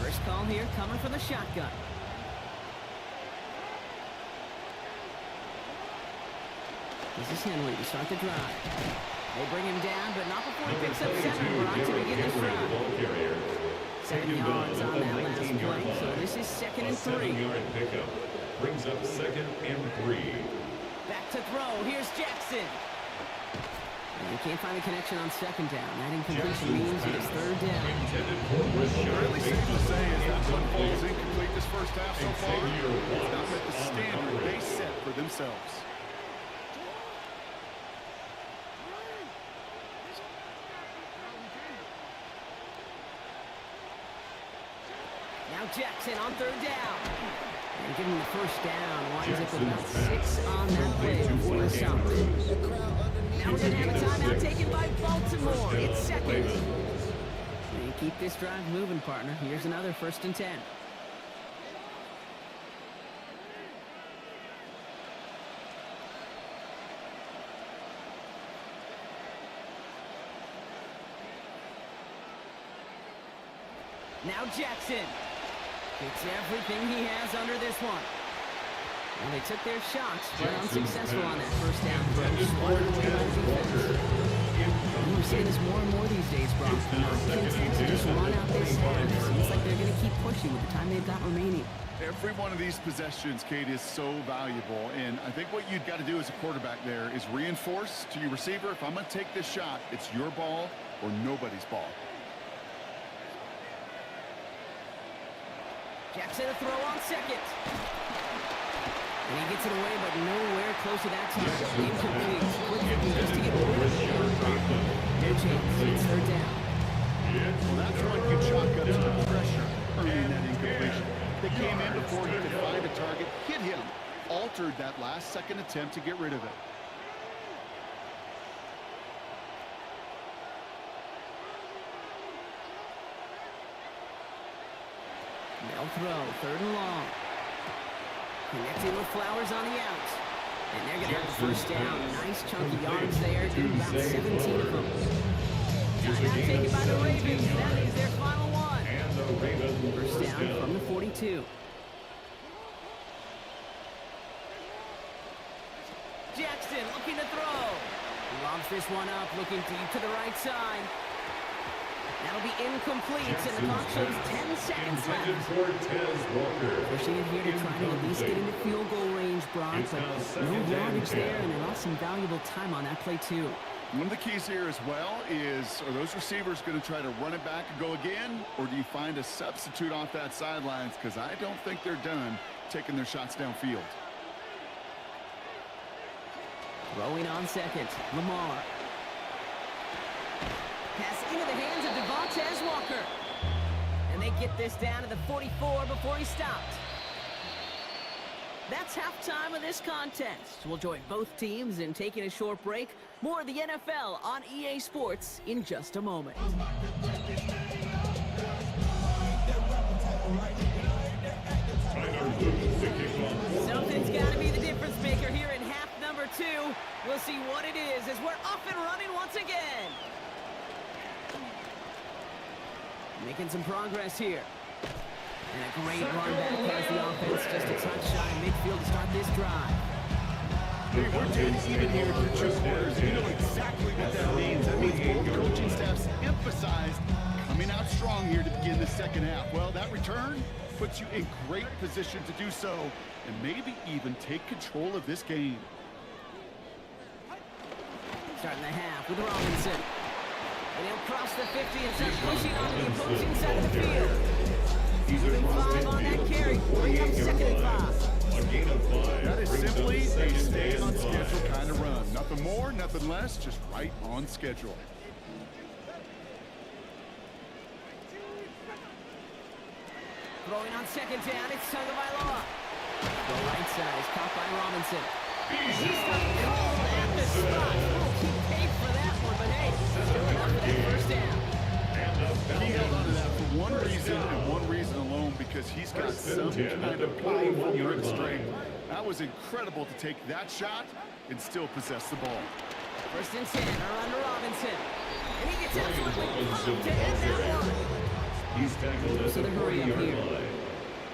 First call here coming from the shotgun. This is Henry to start the drive. They bring him down, but not before he picks up 7 Brock to begin this drive. 7 yards on that last play, so this is 2nd and 3. 7-yard pickup brings up 2nd and 3. Back to throw. Here's Jackson. And he can't find the connection on second down. That incompletion means it is third down. Really safe to say is that one falls incomplete this first half so far. It's not met the standard they set for themselves. Now Jackson on third down. And giving the first down, winds up with about 6 on that play before the stop. Now we're going to have a timeout taken by Baltimore. It's second. And keep this drive moving, partner. Here's another 1st and 10. Now Jackson gets everything he has under this one. And they took their shots, but unsuccessful on that first down throw. Swatted away by the defense. And we're seeing this more and more these days, Brock. Not content to just run out this half. Seems like they're going to keep pushing with the time they've got remaining. Every one of these possessions, Kate, is so valuable. And I think what you've got to do as a quarterback there is reinforce to your receiver, if I'm going to take this shot, it's your ball or nobody's ball. Jackson a throw on second. And he gets it away, but nowhere close to that time. Incomplete. Quick thinking just to get rid of it. No chance. It's third down. Well, that's what you chalk up to the pressure earning that incompletion. They came in before he could find a target, hit him, altered that last-second attempt to get rid of it. They'll throw, third and long. Connecting with Flowers on the out. And they're going to have the first down. Nice chunky yards there. Getting about 17 of them. Timeout taken by the Ravens. That is their final one. First down from the 42. Jackson looking to throw. Lobs this one up, looking deep to the right side. That'll be incomplete, and the clock shows 10 seconds left. Pushing it here to try to at least get into field goal range, Brock, but no yardage there, and they lost some valuable time on that play, too. One of the keys here as well is, are those receivers going to try to run it back and go again, or do you find a substitute off that sidelines? Because I don't think they're done taking their shots downfield. Throwing on second, Lamar. Pass into the hands of Devontae Walker. And they get this down to the 44 before he stopped. That's halftime of this contest. We'll join both teams in taking a short break. More of the NFL on EA Sports in just a moment. Something's got to be the difference maker here in half number 2. We'll see what it is as we're up and running once again. Making some progress here. And a great run back past the offense. Just a touch shy of midfield to start this drive. Hey, we're dead even here for 2 quarters. You know exactly what that means. That means both coaching staffs emphasized coming out strong here to begin the second half. Well, that return puts you in great position to do so and maybe even take control of this game. Starting the half with Robinson. And he'll cross the 50 and start pushing onto the opposing side of the field. Moving 5 on that carry. Bring up 2nd and 5. That is simply a stay on schedule kind of run. Nothing more, nothing less, just right on schedule. Throwing on 2nd down, it's Tagovailoa. The right side is caught by Robinson. He's got called at the spot. He paid for that one, but hey, still enough for that first down. He held on to that for one reason and one reason alone, because he's got some kind of powerful grip strength. That was incredible to take that shot and still possess the ball. First and 10, around to Robinson. And he gets absolutely pumped to end that one. He's tackled at So the the hurry up 40-yard here. line.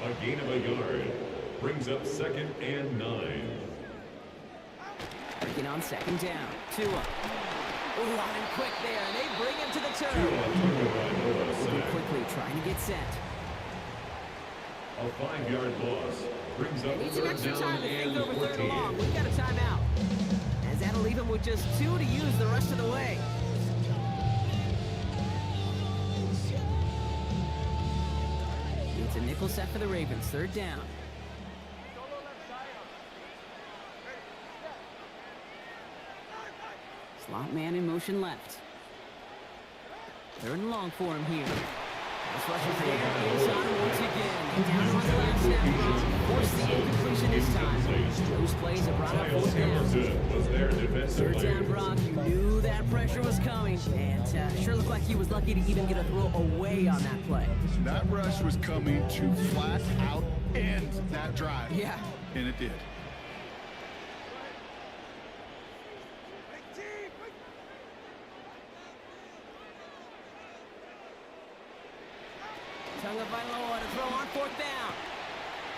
A gain of a yard brings up 2nd and 9. Breaking on 2nd down. Tua. Oh, running quick there, and they bring him to the turn. Moving quickly, trying to get set. A 5-yard loss brings up Need some 3rd extra down time to think and over 3rd and 14. long. We've got a timeout. As that'll leave him with with just 2 to use the rest of the way. It's a nickel set for the Ravens, 3rd down. Slot man in motion left. 3rd and long for him here. This rush is there. It's on once again. And down on the last snap. Force the incompletion this time. Those plays have brought up 4th down. 3rd down, Brock. You knew that pressure was coming. And sure looked like he was lucky to even get a throw away on that play. That rush was coming to flat out end that drive. Yeah. And it did. Tagovailoa to throw on 4th down.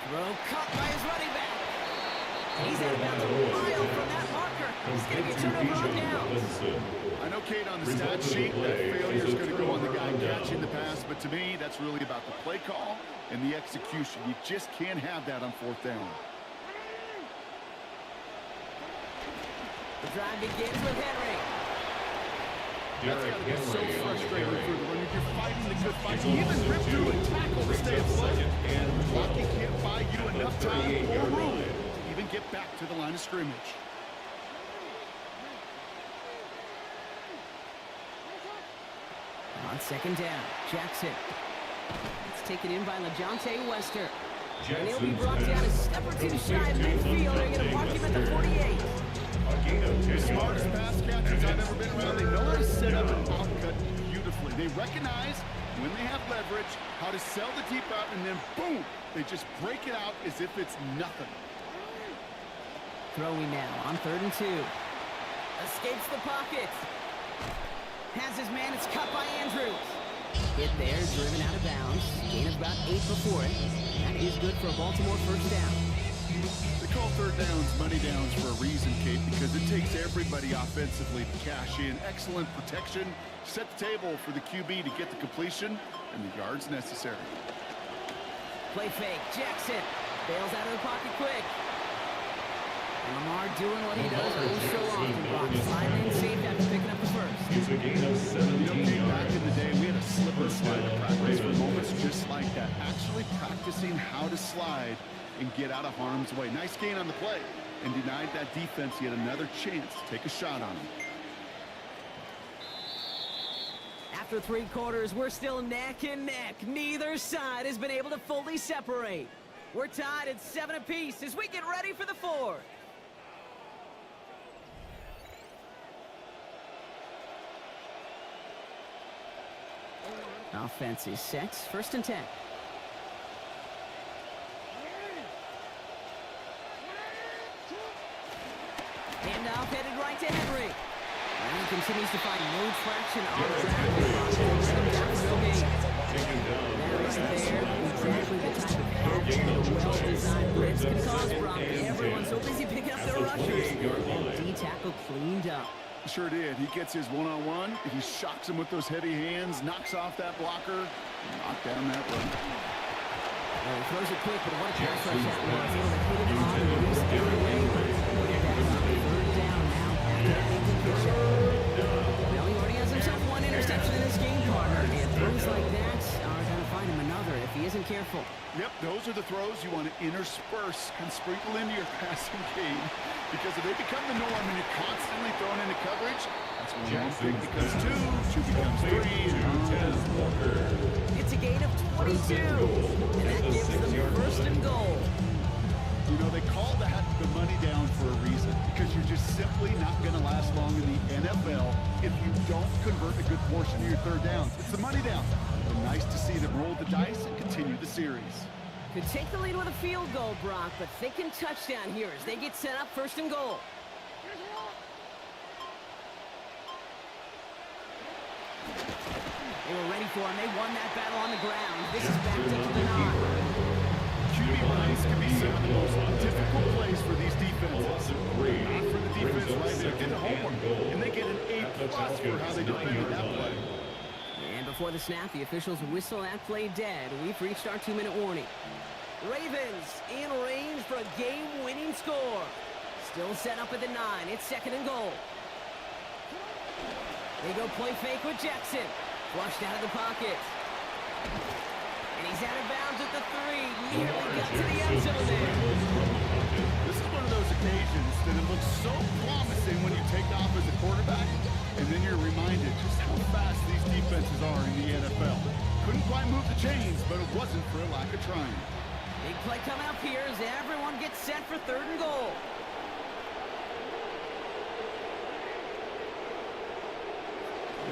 Throw caught by his running back. He's out of bounds a mile from that marker. He's going to be turned over on downs. I know, Kate, on the stat sheet, that failure is going to go on the guy catching the pass, but to me, that's really about the play call and the execution. You just can't have that on 4th down. The drive begins with Henry. That's got to be so frustrating for the runner. You're fighting the good fight. You even rip through and tackle to stay afloat. And Rocky can't buy you enough time or room to even get back to the line of scrimmage. On 2nd down, Jackson. It's taken in by LeJontay Wester. And he'll be brought down a step or 2 shy of midfield. They're going to mark him at the 48. The smartest pass catchers I've ever been around. They know how to set up an outcut beautifully. They recognize when they have leverage, how to sell the deep out, and then boom, they just break it out as if it's nothing. Throwing now on 3rd and 2. Escapes the pocket. Has his man, it's cut by Andrews. Hit there, driven out of bounds. Gain of about 8 before it. That is good for a Baltimore 1st down. They call 3rd downs money downs for a reason, Kate, because it takes everybody offensively to cash in. Excellent protection, set the table for the QB to get the completion and the yards necessary. Play fake, Jackson bails out of the pocket quick. And Lamar doing what he does so often. Brock sliding in safe after picking up the 1st. It's a gain of 17 yards. Back in the day, we had a slip and slide to practice for moments just like that. Actually practicing how to slide and get out of harm's way. Nice gain on the play and denied that defense yet another chance to take a shot on him. After 3 quarters, we're still neck and neck. Neither side has been able to fully separate. We're tied at 7 apiece as we get ready for the 4th. Offense is set. 1st and 10. Handoff headed right to Henry. And he continues to find no traction on the ground. That is there. Exactly the type of action a well-designed blitz can cause, Brock. Everyone's so busy picking up their rushers. And D-tackle cleaned up. Sure did. He gets his one-on-one. He shocks him with those heavy hands, knocks off that blocker, and knock down that run. Well, he throws it quick, but what a pass rush that was. Able to hit it on the loose every way. Third down now after that incompletion. Well, he already has himself 1 interception in this game, partner. And throws like that are going to find him another if he isn't careful. Yep, those are the throws you want to intersperse and sprinkle into your passing game. Because if they become the norm and you're constantly thrown into coverage, that's when 1 big becomes 2, 2 becomes 3. It's a gain of 22. And that gives them 1st and goal. You know, they call that the money down for a reason. Because you're just simply not going to last long in the NFL if you don't convert a good portion of your 3rd downs. It's the money down. But nice to see them roll the dice and continue the series. Could take the lead with a field goal, Brock, but thinking touchdown here as they get set up 1st and goal. They were ready for him. They won that battle on the ground. This is backed up to the 9. QB runs can be some of the most difficult plays for these defenses. Not for the defense, right? They did the homework, and they get an A+ for how they defended that play. And before the snap, the officials whistle that play dead. We've reached our 2-minute warning. Ravens in range for a game-winning score. Still set up at the 9. It's 2nd and goal. They go play fake with Jackson. Flushed out of the pocket. And he's out of bounds at the 3. Nearly got to the end zone there. This is one of those occasions that it looks so promising when you take off as a quarterback, and then you're reminded just how fast these defenses are in the NFL. Couldn't quite move the chains, but it wasn't for a lack of trying. Big play coming up here as everyone gets set for 3rd and goal.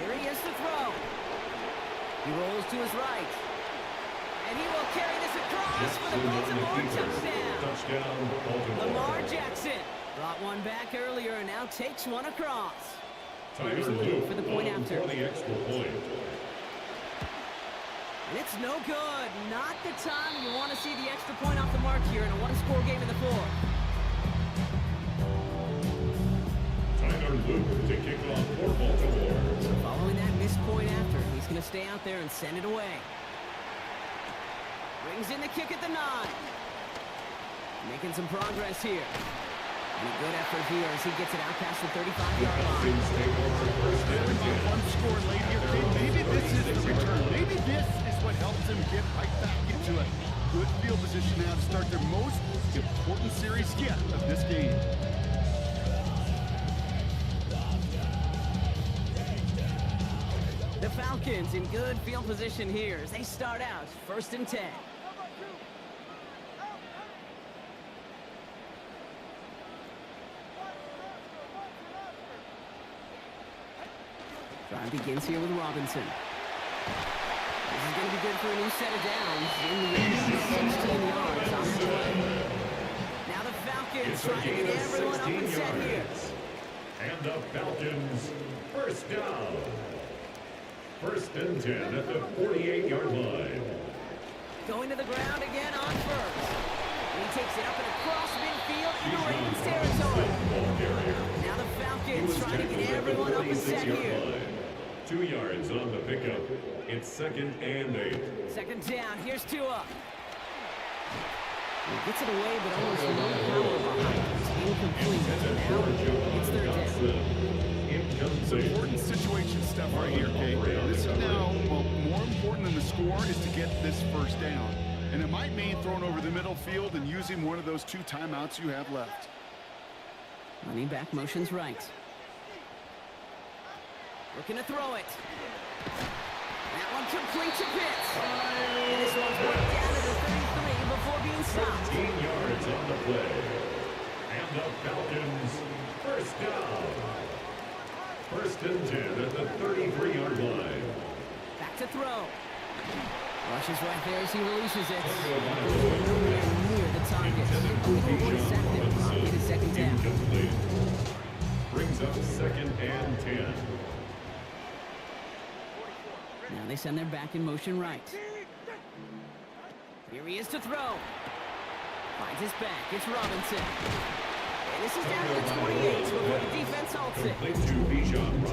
Here he is to throw. He rolls to his right. And he will carry this across for the Baltimore touchdown. Lamar Jackson brought one back earlier and now takes one across. Here's Luke for the point after. For the extra point. And it's no good. Not the time you want to see the extra point off the mark here in a one-score game in the 4th. Tyler Luke to kick off for Baltimore. So following that missed point after, he's going to stay out there and send it away. Brings in the kick at the 9. Making some progress here. And a good effort here as he gets it out past the 35-yard line. One score late here, Kate. Maybe this is the return. Maybe this is what helps them get right back into a good field position now to start their most important series yet of this game. The Falcons in good field position here as they start out 1st and 10. Drive begins here with Robinson. This is going to be good for a new set of downs in the 16 yards on the play. Now the Falcons trying to get everyone up and set here. And the Falcons, 1st down. 1st and 10 at the 48-yard line. Going to the ground again on 1st. And he takes it up and across midfield into Ravens territory. Now the Falcons trying to get everyone up and set here. 2 yards on the pickup. It's 2nd and 8. 2nd down. Here's Tua. He gets it away, but almost no power behind it. It's incomplete. Now it's 3rd down. It's important situation stuff right here, Kate. This is now, well, more important than the score is to get this 1st down. And it might mean throwing over the middle field and using one of those 2 timeouts you have left. Running back motions right. Looking to throw it. That one complete to Pitts. And this one's worked down to the 33 before being stopped. 15 yards on the play. And the Falcons, 1st down. 1st and 10 at the 33-yard line. Back to throw. Rushes right there as he releases it. Nowhere near the target. It is 2nd down. Incomplete. Brings up 2nd and 10. Now they send their back in motion right. Here he is to throw. Finds his back. It's Robinson. And this is down to the 28 before the defense halts it.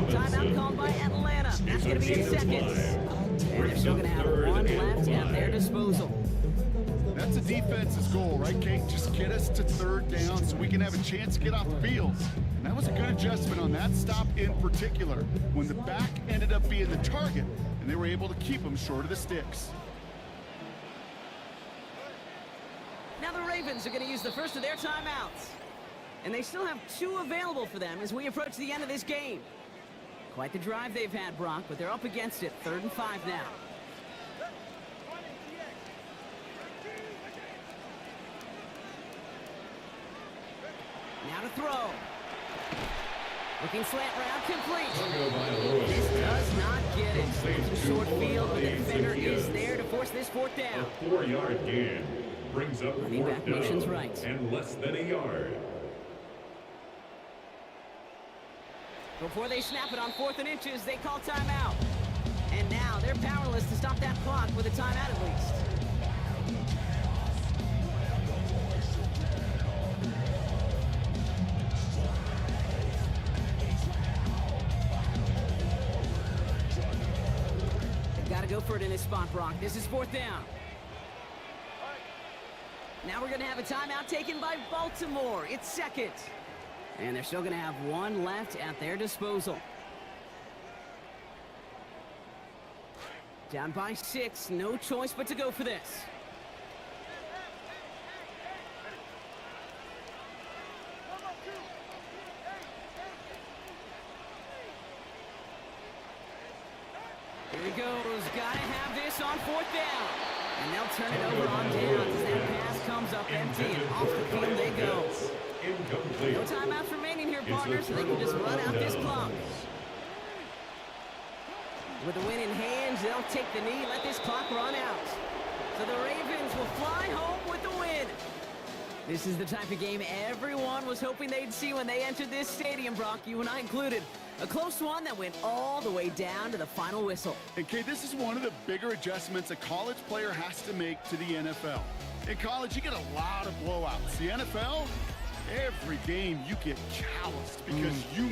Timeout called by Atlanta. That's going to be in seconds. And they're still going to have 1 left at their disposal. That's the defense's goal, right, Kate? Just get us to 3rd down so we can have a chance to get off the field. And that was a good adjustment on that stop in particular, when the back ended up being the target, and they were able to keep him short of the sticks. Now the Ravens are going to use the first of their timeouts. And they still have 2 available for them as we approach the end of this game. Quite the drive they've had, Brock, but they're up against it. 3rd and 5 now. Now to throw. Looking slant route complete. This does not get it. It's a short field, but the defender is there to force this 4th down. A 4-yard gain brings up 4th down right. and less than a yard. Before they snap it on 4th and inches, they call timeout. And now they're powerless to stop that clock with a timeout at least. They've got to go for it in this spot, Brock. This is 4th down. Now we're going to have a timeout taken by Baltimore. It's 2nd. And they're still going to have one left at their disposal. Down by 6, no choice but to go for this. Here he goes, gotta have this on 4th down. And they'll turn it over on downs as that pass comes up empty and off the field they go. No timeouts remaining here, partners, so they can just run out this clock. With the win in hands, they'll take the knee, let this clock run out. So the Ravens will fly home with the win. This is the type of game everyone was hoping they'd see when they entered this stadium, Brock, you and I included. A close one that went all the way down to the final whistle. And Kay, this is one of the bigger adjustments a college player has to make to the NFL. In college, you get a lot of blowouts. The NFL, every game you get calloused because you...